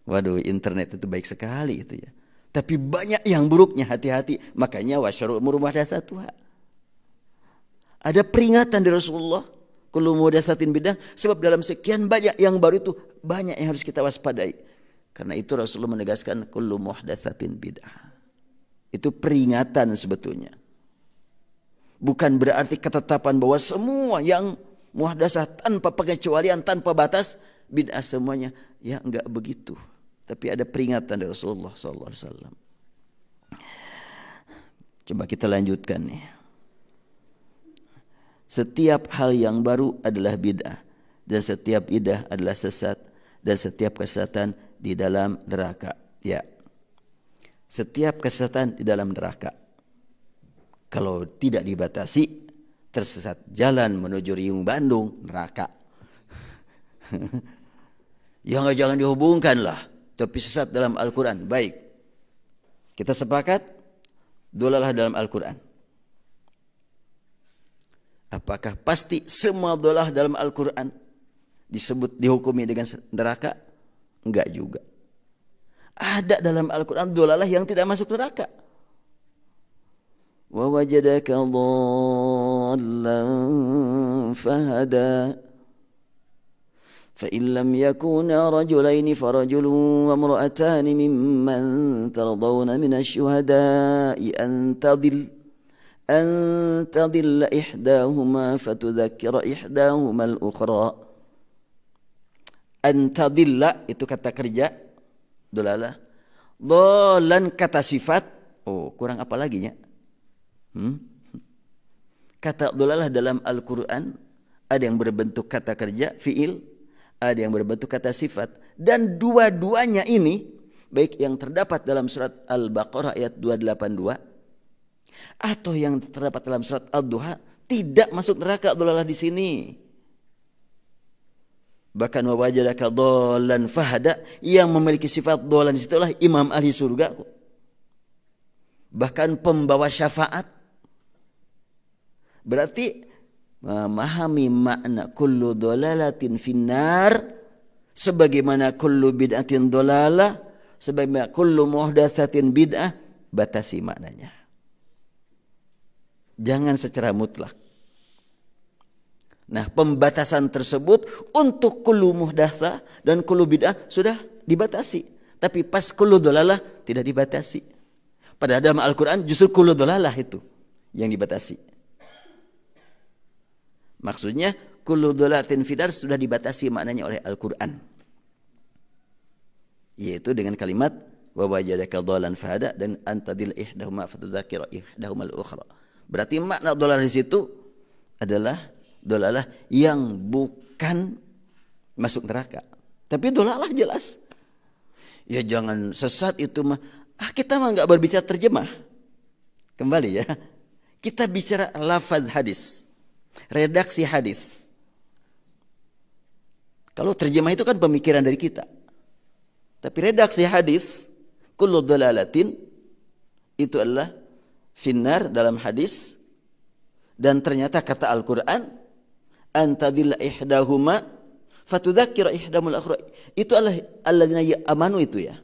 Waduh, internet itu baik sekali itu ya. Tapi banyak yang buruknya, hati-hati. Makanya wasyarul umur muhdatsatuha. Ada peringatan dari Rasulullah. Kullu muhdatsatin bidah. Sebab dalam sekian banyak yang baru itu banyak yang harus kita waspadai. Karena itu Rasulullah menegaskan kullu muhdatsatin bidah. Itu peringatan sebetulnya. Bukan berarti ketetapan bahwa semua yang muhdatsah tanpa pengecualian, tanpa batas, bid'ah semuanya. Ya enggak begitu. Tapi ada peringatan dari Rasulullah SAW. Coba kita lanjutkan nih. Setiap hal yang baru adalah bid'ah. Dan setiap bid'ah adalah sesat. Dan setiap kesesatan di dalam neraka. Ya. Setiap kesesatan di dalam neraka. Kalau tidak dibatasi, tersesat jalan menuju Riung Bandung, neraka. Ya enggak, jangan dihubungkan lah. Tapi sesat dalam Al-Quran. Baik. Kita sepakat, dolalah dalam Al-Quran. Apakah pasti semua dolalah dalam Al-Quran disebut dihukumi dengan neraka? Enggak juga. Ada dalam Al-Quran dolalah yang tidak masuk neraka. Wa wajadaka dhallan fahada. فإن لم يكونا رجلين فرجل وامرأتان ممن ترضون من الشهداء أن تضل إحداهما فتذكر إحداهما الأخرى. أن تضل itu kata kerja, dolalah. Dolan kata sifat. Oh, kurang apa lagi ya? Kata dolalah dalam Al-Quran ada yang berbentuk kata kerja, fiil. Ada yang berbentuk kata sifat. Dan dua-duanya ini, baik yang terdapat dalam surat Al-Baqarah ayat 282, atau yang terdapat dalam surat Ad-Duha, tidak masuk neraka dolalah di sini. Bahkan wa wajadaka dhallan fahada, yang memiliki sifat dhalan itulah imam ahli surga. Bahkan pembawa syafaat. Berarti memahami makna kullu dhalalatin finnar, sebagaimana kullu bid'atin dhalalah, sebagaimana kullu muhdatsatin bid'ah, batasi maknanya. Jangan secara mutlak. Nah, pembatasan tersebut untuk kullu muhdatsah dan kullu bid'ah sudah dibatasi. Tapi pas kullu dhalalah tidak dibatasi. Pada dalam Al-Quran justru kullu dhalalah itu yang dibatasi. Maksudnya kullu dhalalatin finnar sudah dibatasi maknanya oleh Al-Quran. Yaitu dengan kalimat wa wajadaka dhalan fahada dan antadil ihdahuma fatudzakkira ihdahumal ukhra. Berarti makna dhalah di situ adalah dhalalah yang bukan masuk neraka. Tapi dhalalah jelas. Ya jangan sesat itu mah. Kita mah enggak berbicara terjemah. Kembali ya. Kita bicara lafaz hadis. Redaksi hadis. Kalau terjemah itu kan pemikiran dari kita. Tapi redaksi hadis, kullu dhalalatin, itu adalah finnar dalam hadis. Dan ternyata kata Al-Quran, antadil ihdahuma fatudzakkira ihdamul ukhra. Itu adalah alladzina amanu itu ya.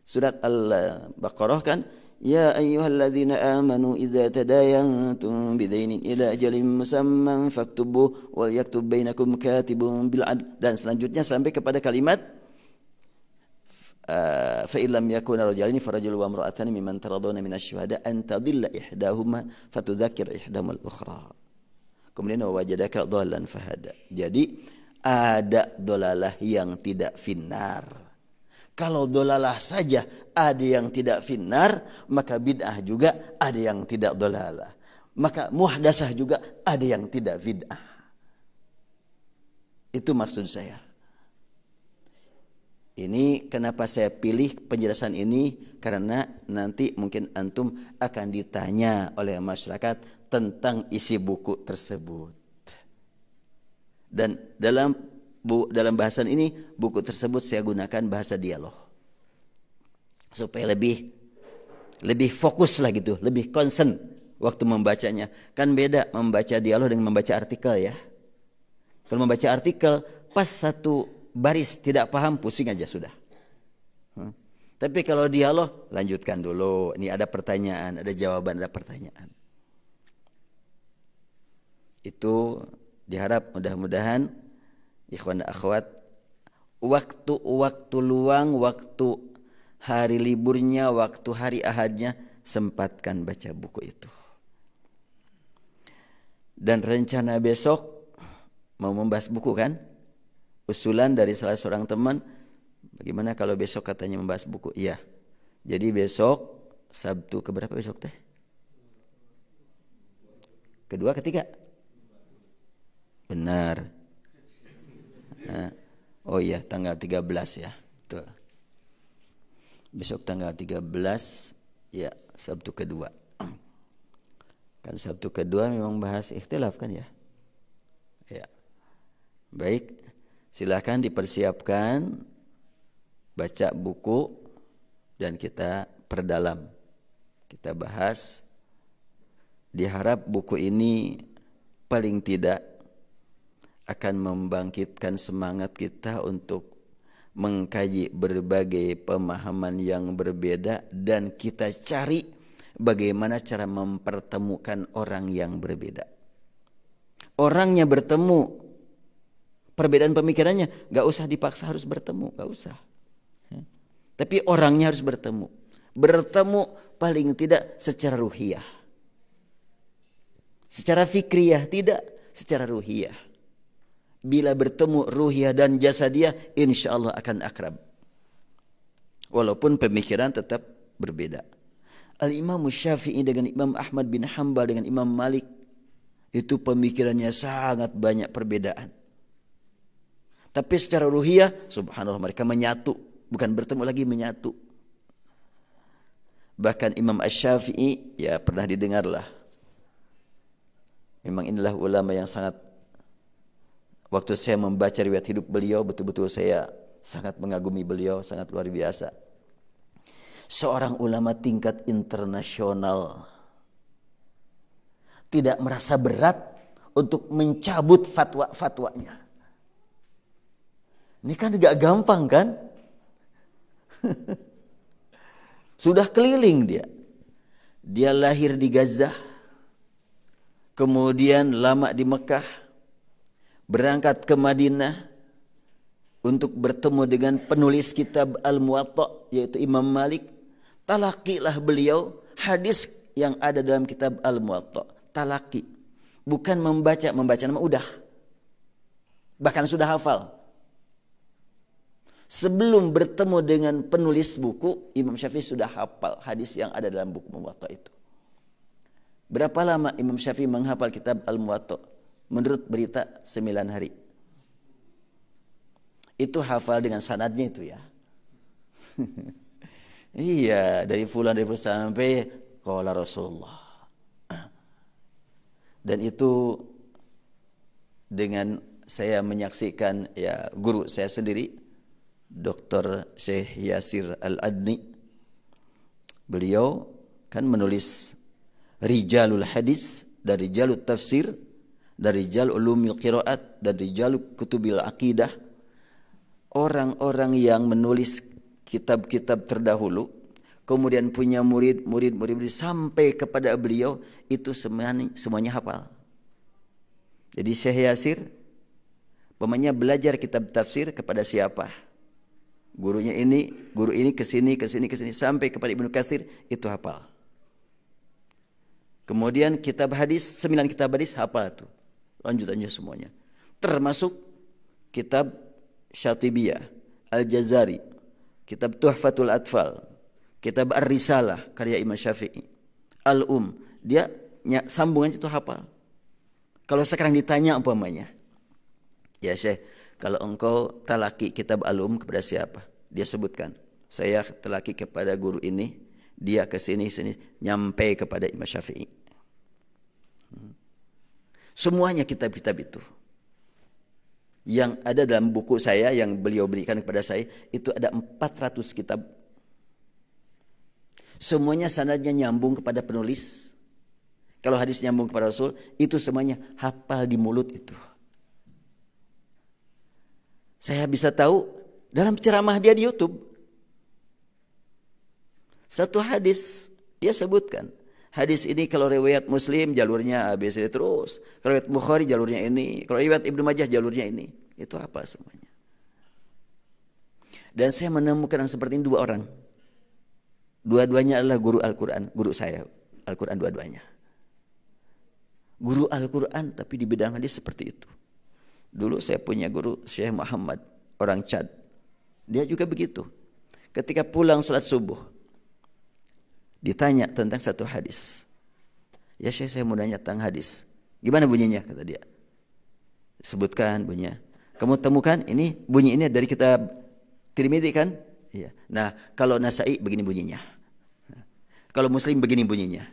Surat Al-Baqarah kan, ya ayyuhalladzina amanu idza tadayantum bidainin ila ajalin musamman faktubuh wal yaktub bainakum katibun bil adl, dan selanjutnya sampai kepada kalimat fa illam yakuna rajulaini farajulun wa imra'atan mimman taradawna minasyuhada an tadilla ihdahuma fatudzakkira ihdamul ukhra. Kemudian wajadaka dhallan fahada. Jadi ada dhalalah yang tidak finnar. Kalau dhalalah saja ada yang tidak finnar, maka bid'ah juga ada yang tidak dhalalah. Maka muhdasah juga ada yang tidak bid'ah. Itu maksud saya. Ini kenapa saya pilih penjelasan ini, karena nanti mungkin antum akan ditanya oleh masyarakat tentang isi buku tersebut. Dan dalam bahasan ini, buku tersebut saya gunakan bahasa dialog. Supaya lebih fokus lah gitu, lebih concern waktu membacanya. Kan beda membaca dialog dengan membaca artikel ya. Kalau membaca artikel, pas satu baris tidak paham, pusing aja sudah. Tapi kalau dialog, lanjutkan dulu. Ini ada pertanyaan, ada jawaban, ada pertanyaan. Itu diharap mudah-mudahan ikhwan dan akhwat, waktu luang, waktu hari liburnya, waktu hari ahadnya, sempatkan baca buku itu. Dan rencana besok mau membahas buku kan? Usulan dari salah seorang teman, bagaimana kalau besok katanya membahas buku? Iya. Jadi besok Sabtu keberapa besok teh? Kedua, ketiga? Benar. Nah, oh iya, tanggal 13 ya. Betul. Besok tanggal 13 ya, Sabtu kedua. Kan Sabtu kedua memang bahas ikhtilaf kan ya? Ya. Baik. Silakan dipersiapkan, baca buku, dan kita perdalam. Kita bahas. Diharap buku ini paling tidak akan membangkitkan semangat kita untuk mengkaji berbagai pemahaman yang berbeda, dan kita cari bagaimana cara mempertemukan orang yang berbeda. Orangnya bertemu, perbedaan pemikirannya gak usah dipaksa harus bertemu, gak usah. Tapi orangnya harus bertemu. Bertemu paling tidak secara ruhiyah. Secara fikriyah tidak, secara ruhiyah. Bila bertemu ruhiyah dan jasadiyah, insya Allah akan akrab. Walaupun pemikiran tetap berbeda. Al-Imam Syafi'i dengan Imam Ahmad bin Hanbal dengan Imam Malik, itu pemikirannya sangat banyak perbedaan. Tapi secara ruhiyah, subhanallah, mereka menyatu. Bukan bertemu lagi, menyatu. Bahkan Imam Asy-Syafi'i, ya pernah didengarlah. Memang inilah ulama yang sangat waktu saya membaca riwayat hidup beliau, betul-betul saya sangat mengagumi beliau, sangat luar biasa. Seorang ulama tingkat internasional tidak merasa berat untuk mencabut fatwa-fatwanya. Ini kan gak gampang kan? Sudah keliling dia. Dia lahir di Gaza, kemudian lama di Mekah, berangkat ke Madinah untuk bertemu dengan penulis kitab Al-Muwatta, yaitu Imam Malik. Talakilah beliau hadis yang ada dalam kitab Al-Muwatta. Talaki, bukan membaca nama udah, bahkan sudah hafal. Sebelum bertemu dengan penulis buku, Imam Syafi'i sudah hafal hadis yang ada dalam buku Muwatta itu. Berapa lama Imam Syafi'i menghafal kitab Al-Muwatta? Menurut berita 9 hari. Itu hafal dengan sanadnya itu ya. Iya, dari fulan sampai qala Rasulullah. Dan itu dengan saya menyaksikan ya guru saya sendiri, Dr. Syekh Yasir Al-Adni. Beliau kan menulis Rijalul Hadis, dari Rijalul Tafsir, dari Rijalul Ulumil Qiraat, dan Rijalul Kutubil Aqidah. Orang-orang yang menulis kitab-kitab terdahulu, kemudian punya murid sampai kepada beliau, itu semuanya hafal. Jadi Syekh Yasir pemanya belajar kitab tafsir kepada siapa? Gurunya ini, guru ini kesini sampai kepada Ibnu Katsir, itu hafal. Kemudian kitab hadis, 9 kitab hadis hafal tuh. Lanjutannya semuanya. Termasuk kitab Syatibiyah, Al-Jazari, kitab Tuhfatul Atfal, kitab Ar-Risalah karya Imam Syafi'i, Al-Um, dia sambungannya itu hafal. Kalau sekarang ditanya umpamanya, ya Syekh, kalau engkau talaki kitab Al-Um kepada siapa? Dia sebutkan, saya talaki kepada guru ini, dia ke sini nyampe kepada Imam Syafi'i. Semuanya kitab-kitab itu yang ada dalam buku saya yang beliau berikan kepada saya, itu ada 400 kitab. Semuanya sanadnya nyambung kepada penulis. Kalau hadis nyambung kepada Rasul, itu semuanya hafal di mulut itu. Saya bisa tahu dalam ceramah dia di YouTube. Satu hadis dia sebutkan, hadis ini kalau riwayat Muslim jalurnya ABC terus, kalau riwayat Bukhari jalurnya ini, kalau riwayat Ibnu Majah jalurnya ini. Itu apa semuanya. Dan saya menemukan yang seperti ini 2 orang. Dua-duanya adalah guru Al-Quran, guru saya Al-Quran dua-duanya. Guru Al-Quran tapi di bidang hadis seperti itu. Dulu saya punya guru Syekh Muhammad, orang Chad. Dia juga begitu. Ketika pulang salat subuh, ditanya tentang satu hadis. Ya Syekh, saya mau nanya tentang hadis. Gimana bunyinya? Kata dia. Sebutkan bunyinya. Kamu temukan ini, bunyi ini dari kitab Tirmidzi kan? Iya. Nah, kalau Nasa'i begini bunyinya. Kalau Muslim begini bunyinya.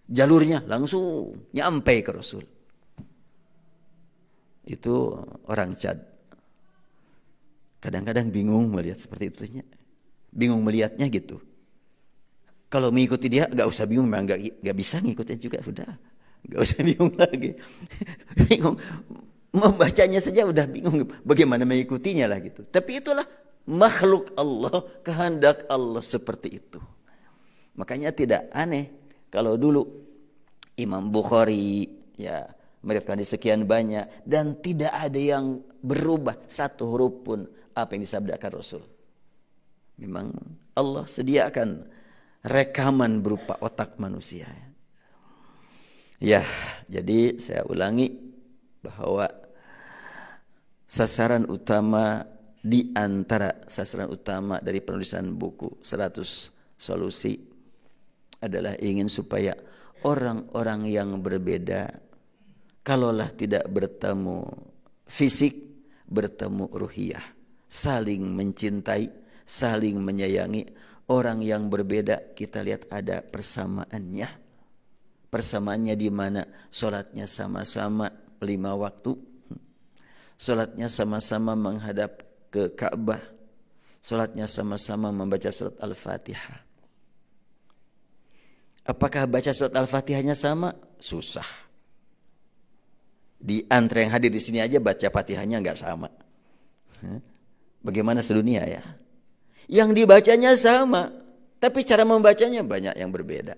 Jalurnya langsung nyampe ke Rasul. Itu orang Chad. Kadang-kadang bingung melihat seperti itu. Bingung melihatnya gitu. Kalau mengikuti dia gak usah bingung, memang gak bisa ngikutin juga, sudah. Gak usah bingung lagi. Bingung. Membacanya saja udah bingung bagaimana mengikutinya lah gitu. Tapi itulah makhluk Allah, kehendak Allah seperti itu. Makanya tidak aneh kalau dulu Imam Bukhari ya meriwayatkan sekian banyak dan tidak ada yang berubah satu huruf pun apa yang disabdakan Rasul. Memang Allah sediakan rekaman berupa otak manusia. Ya, jadi saya ulangi bahwa sasaran utama di antara sasaran utama dari penulisan buku 100 solusi adalah ingin supaya orang-orang yang berbeda kalaulah tidak bertemu fisik, bertemu ruhiyah, saling mencintai, saling menyayangi. Orang yang berbeda kita lihat ada persamaannya. Persamaannya di mana? Salatnya sama-sama 5 waktu. Salatnya sama-sama menghadap ke Ka'bah. Salatnya sama-sama membaca surat Al-Fatihah. Apakah baca surat Al-Fatihahnya sama? Susah. Di antara yang hadir di sini aja baca Fatihahnya nggak sama. Bagaimana sedunia ya? Yang dibacanya sama, tapi cara membacanya banyak yang berbeda.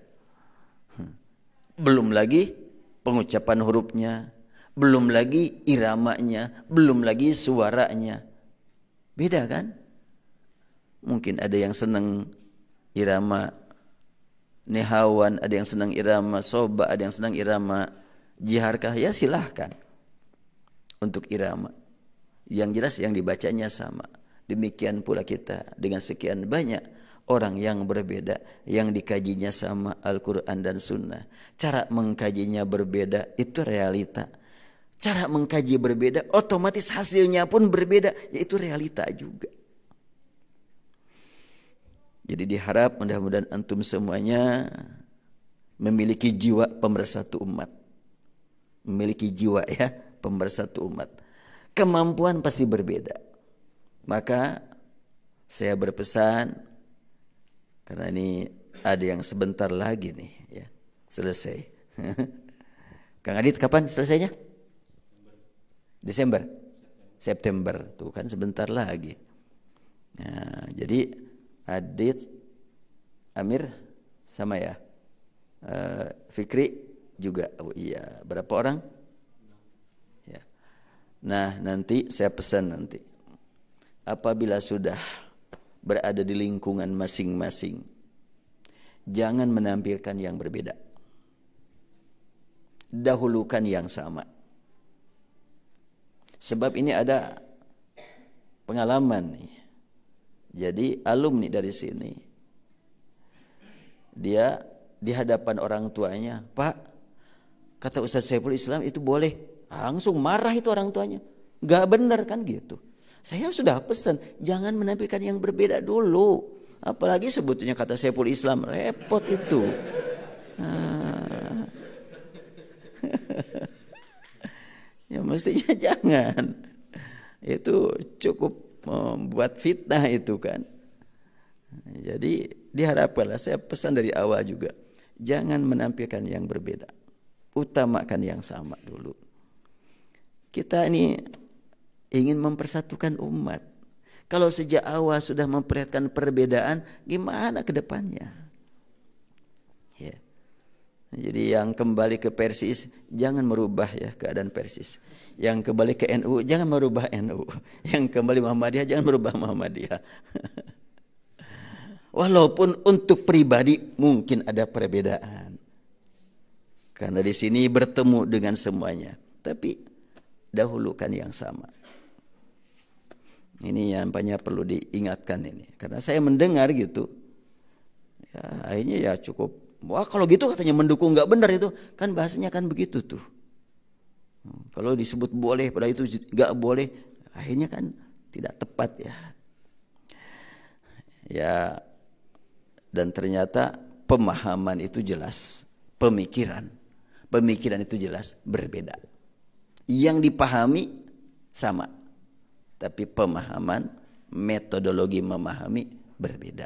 Belum lagi pengucapan hurufnya, belum lagi iramanya, belum lagi suaranya. Beda kan? Mungkin ada yang senang irama nehawan, ada yang senang irama soba, ada yang senang irama jiharkah, ya silahkan untuk irama. Yang jelas yang dibacanya sama. Demikian pula kita dengan sekian banyak orang yang berbeda, yang dikajinya sama Al-Quran dan Sunnah. Cara mengkajinya berbeda, itu realita. Cara mengkaji berbeda, otomatis hasilnya pun berbeda, yaitu realita juga. Jadi diharap mudah-mudahan antum semuanya memiliki jiwa pemersatu umat. Memiliki jiwa ya, pemersatu umat. Kemampuan pasti berbeda. Maka saya berpesan, karena ini ada yang sebentar lagi nih ya, selesai. Kang Adit kapan selesainya? Desember? September, tuh kan sebentar lagi. Nah, jadi Adit, Amir sama ya, Fikri juga. Oh iya, berapa orang? Ya. Nah nanti saya pesan nanti, apabila sudah berada di lingkungan masing-masing, jangan menampilkan yang berbeda. Dahulukan yang sama. Sebab ini ada pengalaman nih. Jadi alumni dari sini, dia di hadapan orang tuanya, Pak, kata Ustaz Saiful Islam itu boleh. Langsung marah itu orang tuanya. Gak benar kan gitu. Saya sudah pesan, jangan menampilkan yang berbeda dulu. Apalagi sebutnya kata Saiful Islam, repot itu. Ya mestinya jangan. Itu cukup membuat fitnah itu kan. Jadi diharapkanlah, saya pesan dari awal juga, jangan menampilkan yang berbeda. Utamakan yang sama dulu. Kita ini ingin mempersatukan umat. Kalau sejak awal sudah memperlihatkan perbedaan, gimana ke depannya? Ya. Jadi yang kembali ke Persis, jangan merubah ya keadaan Persis. Yang kembali ke NU, jangan merubah NU. Yang kembali Muhammadiyah, jangan merubah Muhammadiyah. Walaupun untuk pribadi mungkin ada perbedaan. Karena di sini bertemu dengan semuanya. Tapi dahulukan yang sama. Ini yang banyak perlu diingatkan ini. Karena saya mendengar gitu. Ya, akhirnya ya cukup. Wah kalau gitu katanya mendukung nggak benar itu. Kan bahasanya kan begitu tuh. Kalau disebut boleh, padahal itu nggak boleh. Akhirnya kan tidak tepat ya. Ya, dan ternyata pemahaman itu jelas. Pemikiran itu jelas berbeda. Yang dipahami sama. Tapi pemahaman, metodologi memahami berbeda.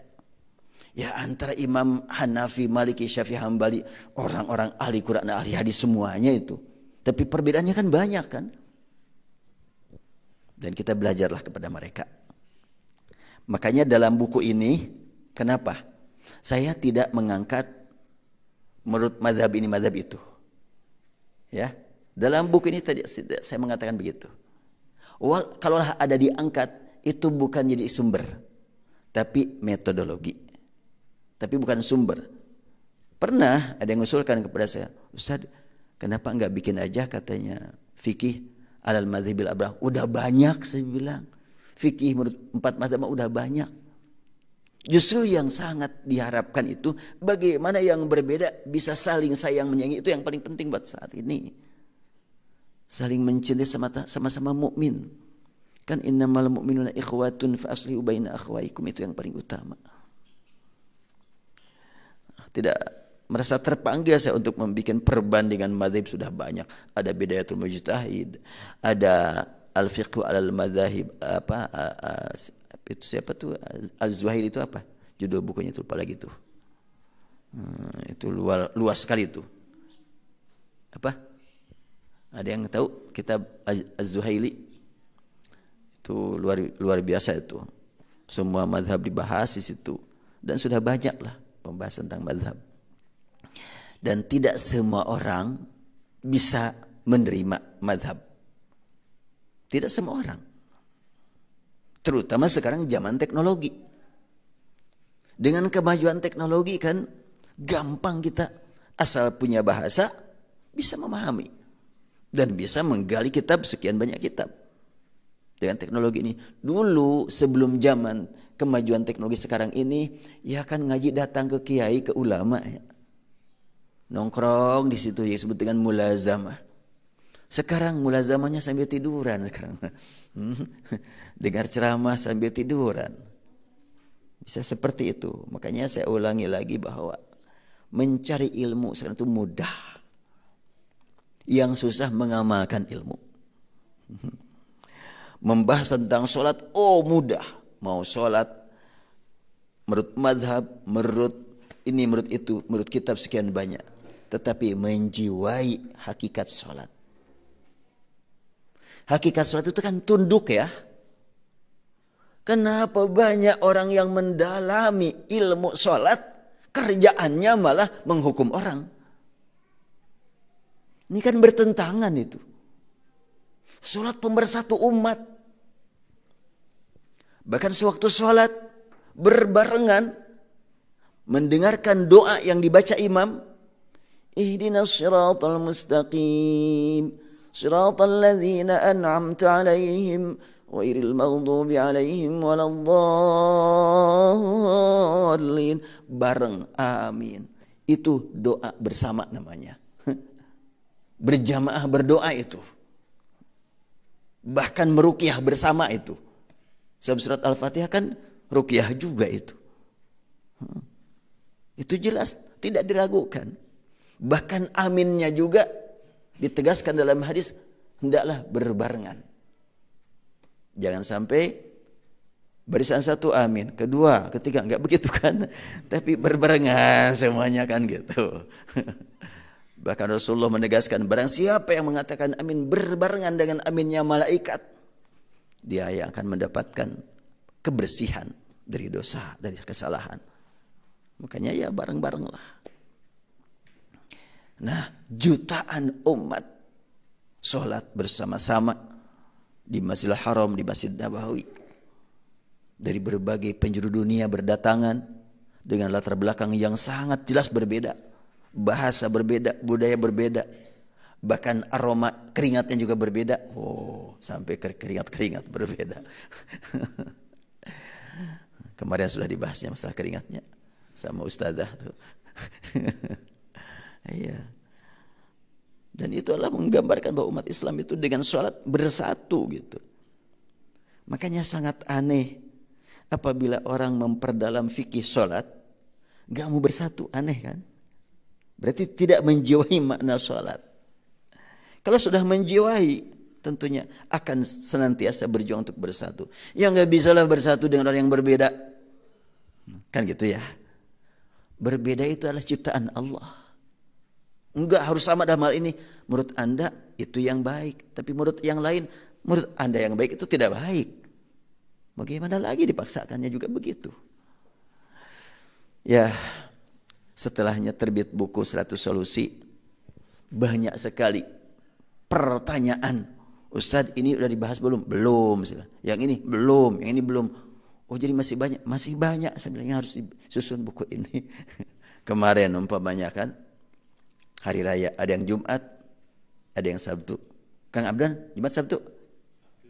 Ya antara Imam Hanafi, Maliki, Syafi'i, Hambali, orang-orang ahli Quran, ahli hadis semuanya itu. Tapi perbedaannya kan banyak kan. Dan kita belajarlah kepada mereka. Makanya dalam buku ini, kenapa? Saya tidak mengangkat menurut mazhab ini, mazhab itu. Ya, dalam buku ini tadi saya mengatakan begitu. Kalau ada diangkat, itu bukan jadi sumber, tapi metodologi. Tapi bukan sumber. Pernah ada yang mengusulkan kepada saya, Ustaz, kenapa enggak bikin aja katanya fikih alal madhibil abrah? Udah banyak saya bilang. Fikih menurut 4 mazhab udah banyak. Justru yang sangat diharapkan itu bagaimana yang berbeda bisa saling sayang menyayangi, itu yang paling penting buat saat ini. Saling mencintai sama-sama mukmin. Kan innamal mu'minuna ikhwatun fa aslihu baina akhwaikum, itu yang paling utama. Tidak merasa terpanggil saya untuk membuat perbandingan mazhab, sudah banyak. Ada Bidayatul Mujtahid, ada Al-Fiqh al-Madzahib apa itu siapa tuh Al-Zuhaili itu apa? Judul bukunya itu lupa lagi tuh. Itu luas sekali itu. Apa? Ada yang tahu kitab Az-Zuhaili? Itu luar biasa itu. Semua mazhab dibahas di situ dan sudah banyaklah pembahasan tentang mazhab. Dan tidak semua orang bisa menerima mazhab. Tidak semua orang. Terutama sekarang zaman teknologi. Dengan kemajuan teknologi kan gampang kita asal punya bahasa bisa memahami. Dan bisa menggali kitab sekian banyak kitab. Dengan teknologi ini. Dulu sebelum zaman kemajuan teknologi sekarang ini, ya kan ngaji datang ke kiai, ke ulama. Ya. Nongkrong di situ yang disebut dengan mulazamah. Sekarang mulazamahnya sambil tiduran sekarang. Dengar ceramah sambil tiduran. Bisa seperti itu. Makanya saya ulangi lagi bahwa mencari ilmu sekarang itu mudah. Yang susah mengamalkan ilmu. Membahas tentang sholat, oh mudah. Mau sholat menurut madhab, menurut ini, menurut itu, menurut kitab sekian banyak. Tetapi menjiwai hakikat sholat. Hakikat sholat itu kan tunduk ya. Kenapa banyak orang yang mendalami ilmu sholat, kerjaannya malah menghukum orang. Ini kan bertentangan itu. Sholat pemersatu umat. Bahkan sewaktu sholat berbarengan mendengarkan doa yang dibaca imam. Ihdinas siratal mustaqim. Siratal ladzina an'amta alaihim. Ghairil maghdubi alaihim waladdallin. Bareng amin. Itu doa bersama namanya. Berjamaah berdoa itu. Bahkan meruqyah bersama itu. Sebab surat Al-Fatihah kan ruqyah juga itu. Itu jelas, tidak diragukan. Bahkan aminnya juga ditegaskan dalam hadis, hendaklah berbarengan. Jangan sampai barisan satu amin, kedua, ketiga, enggak begitu kan. Tapi berbarengan semuanya kan gitu. Bahkan Rasulullah menegaskan, barang siapa yang mengatakan amin berbarengan dengan aminnya malaikat, dia yang akan mendapatkan kebersihan dari dosa, dari kesalahan. Makanya ya bareng-barenglah. Nah, jutaan umat sholat bersama-sama di Masjidil Haram, di Masjid Nabawi. Dari berbagai penjuru dunia berdatangan dengan latar belakang yang sangat jelas berbeda. Bahasa berbeda, budaya berbeda. Bahkan aroma keringatnya juga berbeda. Oh, sampai keringat-keringat berbeda. Kemarin sudah dibahasnya masalah keringatnya sama ustazah tuh. Iya. Dan itu adalah menggambarkan bahwa umat Islam itu dengan sholat bersatu gitu. Makanya sangat aneh apabila orang memperdalam fikih sholat, gak mau bersatu, aneh kan? Berarti tidak menjiwai makna sholat. Kalau sudah menjiwai, tentunya akan senantiasa berjuang untuk bersatu. Ya nggak bisalah bersatu dengan orang yang berbeda, kan gitu ya. Berbeda itu adalah ciptaan Allah. Enggak harus sama dalam hal ini. Menurut Anda itu yang baik, tapi menurut yang lain, menurut Anda yang baik itu tidak baik. Bagaimana lagi dipaksakannya juga begitu. Ya, setelahnya terbit buku 100 solusi, banyak sekali pertanyaan. Ustadz, ini udah dibahas belum? Belum. Yang ini belum, yang ini belum. Oh, jadi masih banyak? Masih banyak. Sebenarnya harus disusun buku ini. Kemarin umpamanya kan, hari raya, ada yang Jumat, ada yang Sabtu. Kang Abdan, Jumat Sabtu?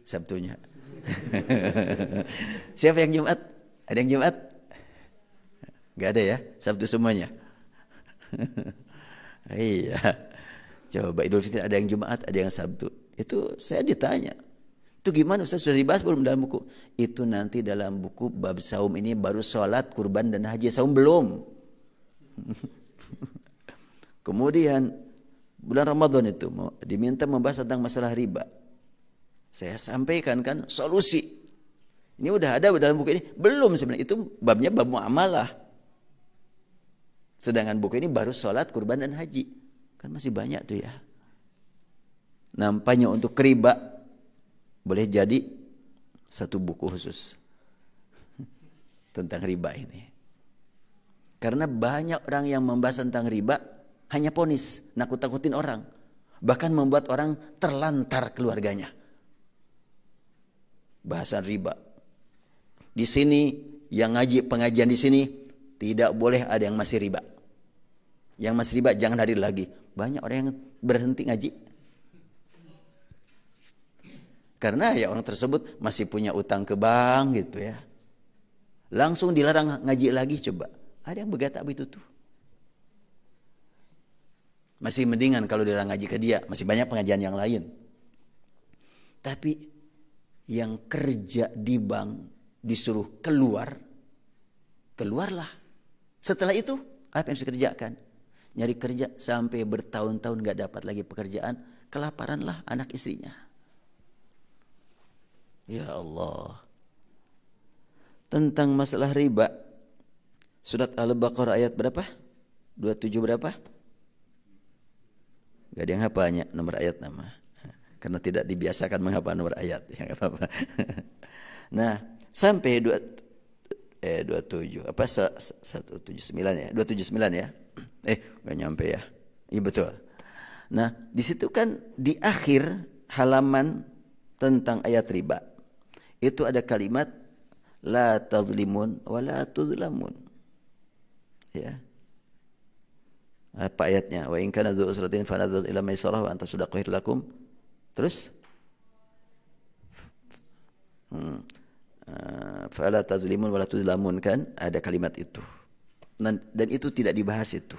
Sabtunya. Siapa yang Jumat? Ada yang Jumat? Gak ada ya, Sabtu semuanya. Iya. Coba Idul Fitri ada yang Jumat, ada yang Sabtu. Itu saya ditanya. Itu gimana Ustaz, sudah dibahas belum dalam buku? Itu nanti dalam buku bab saum, ini baru sholat, kurban dan haji. Saum belum. Kemudian bulan Ramadan itu diminta membahas tentang masalah riba. Saya sampaikan kan solusi. Ini udah ada dalam buku ini. Belum sebenarnya. Itu babnya bab muamalah. Sedangkan buku ini baru sholat, kurban, dan haji. Kan masih banyak tuh ya. Nampaknya untuk riba boleh jadi satu buku khusus tentang riba ini. Karena banyak orang yang membahas tentang riba hanya ponis, nakut-nakutin orang. Bahkan membuat orang terlantar keluarganya. Bahasan riba. Di sini yang ngaji pengajian di sini tidak boleh ada yang masih riba. Yang masih riba jangan hadir lagi. Banyak orang yang berhenti ngaji. Karena ya orang tersebut masih punya utang ke bank gitu ya. Langsung dilarang ngaji lagi coba. Ada yang bergatak begitu tuh. Masih mendingan kalau dilarang ngaji ke dia. Masih banyak pengajian yang lain. Tapi yang kerja di bank disuruh keluar. Keluarlah. Setelah itu apa yang harus dikerjakan? Nyari kerja sampai bertahun-tahun gak dapat lagi pekerjaan. Kelaparanlah anak istrinya. Ya Allah. Tentang masalah riba. Surat Al-Baqarah ayat berapa? 27 berapa? Gak ada yang hafalnya nomor ayat nama. Karena tidak dibiasakan menghafal nomor ayat. Ya, gak apa-apa. Nah, sampai 27 apa 179 ya? 279 ya. Gak nyampe ya. Iya betul. Nah, di situ kan di akhir halaman tentang ayat riba. Itu ada kalimat la tazlimun wa la tuzlamun. Ya. Apa ayatnya? Wa in kana dzu usratin fa nadhur ila maisarah wa anta sadaqu lakum. Terus fala tazlimun wa la tuzlamun kan ada kalimat itu. Dan itu tidak dibahas itu.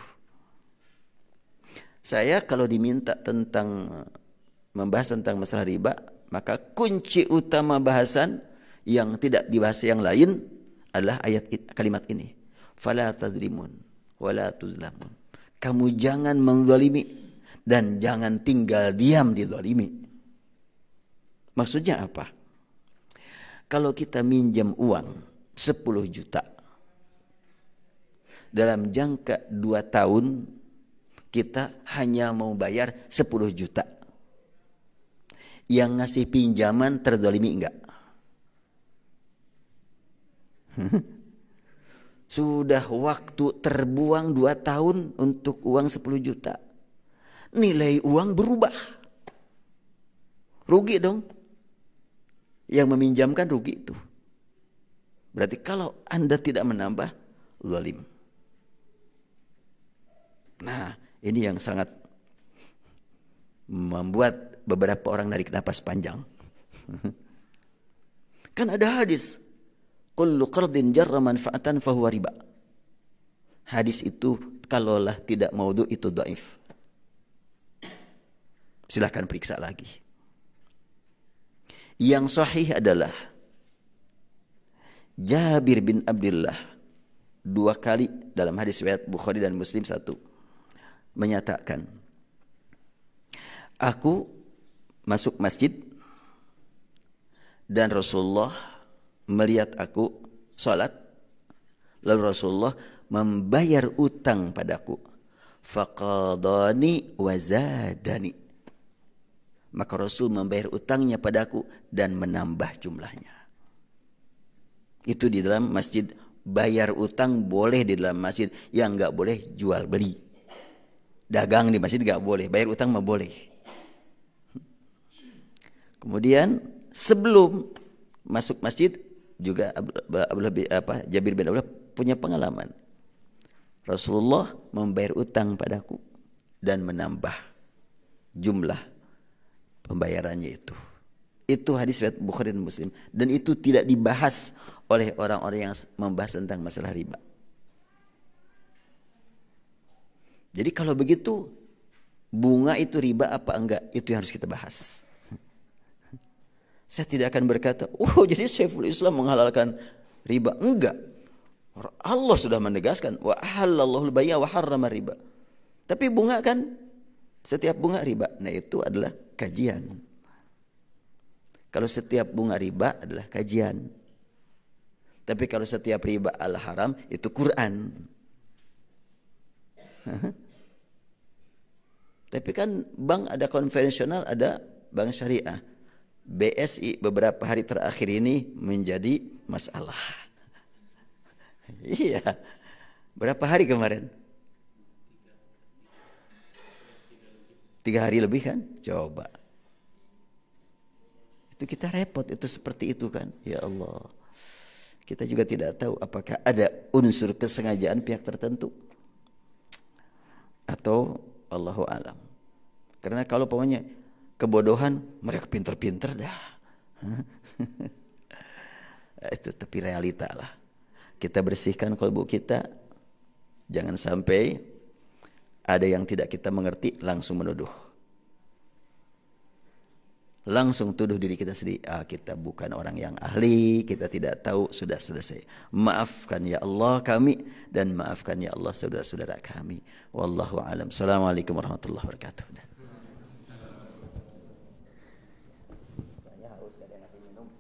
Saya kalau diminta tentang membahas tentang masalah riba, maka kunci utama bahasan yang tidak dibahas yang lain adalah kalimat ini. Fala tazlimun wa la tuzlamun. Kamu jangan menzalimi dan jangan tinggal diam dizalimi. Maksudnya apa? Kalau kita minjam uang 10 juta dalam jangka 2 tahun kita hanya mau bayar 10 juta. Yang ngasih pinjaman terzalimi enggak? Sudah waktu terbuang 2 tahun untuk uang 10 juta. Nilai uang berubah. Rugi dong. Yang meminjamkan rugi itu. Berarti kalau Anda tidak menambah, zalim. Nah, ini yang sangat membuat beberapa orang narik napas panjang. Kan ada hadis, kullu qardin jarra manfaatan fahuwa riba. Hadis itu kalaulah tidak maudhu itu dhaif. Silakan periksa lagi. Yang sahih adalah Jabir bin Abdullah 2 kali dalam hadis riwayat Bukhari dan Muslim 1 menyatakan, aku masuk masjid dan Rasulullah melihat aku salat, lalu Rasulullah membayar utang padaku, faqadani wa zadani. Maka Rasul membayar utangnya padaku dan menambah jumlahnya. Itu di dalam masjid. Bayar utang boleh di dalam masjid, yang enggak boleh jual beli. Dagang di masjid enggak boleh, bayar utang mah boleh. Kemudian sebelum masuk masjid juga Jabir bin Abdullah punya pengalaman. Rasulullah membayar utang padaku dan menambah jumlah pembayarannya itu. Itu hadis riwayat Bukhari dan Muslim, dan itu tidak dibahas oleh orang-orang yang membahas tentang masalah riba. Jadi kalau begitu bunga itu riba apa enggak, itu yang harus kita bahas. Saya tidak akan berkata, jadi Syekhul Islam menghalalkan riba. Enggak. Allah sudah menegaskan, wa ahallallahu al-bay'a wa harrama riba. Tapi bunga kan setiap bunga riba. Nah, itu adalah kajian. Kalau setiap bunga riba adalah kajian. Tapi kalau setiap riba al-haram itu Quran. Tapi kan bank ada konvensional, ada bank syariah. BSI beberapa hari terakhir ini menjadi masalah. Iya. Berapa hari kemarin? 3 hari lebih kan? Coba. Itu kita repot, itu seperti itu kan? Ya Allah. Kita juga tidak tahu apakah ada unsur kesengajaan pihak tertentu. Atau Allahu alam. Karena kalau pokoknya kebodohan, mereka pinter-pinter dah. Itu tapi realita lah. Kita bersihkan kalbu kita. Jangan sampai ada yang tidak kita mengerti langsung menuduh. Langsung tuduh diri kita sendiri. Kita bukan orang yang ahli, kita tidak tahu, sudah selesai. Maafkan ya Allah kami dan maafkan ya Allah saudara-saudara kami. Wallahu alam. Assalamualaikum warahmatullahi wabarakatuh. Saya haus, ada yang ngasih minum.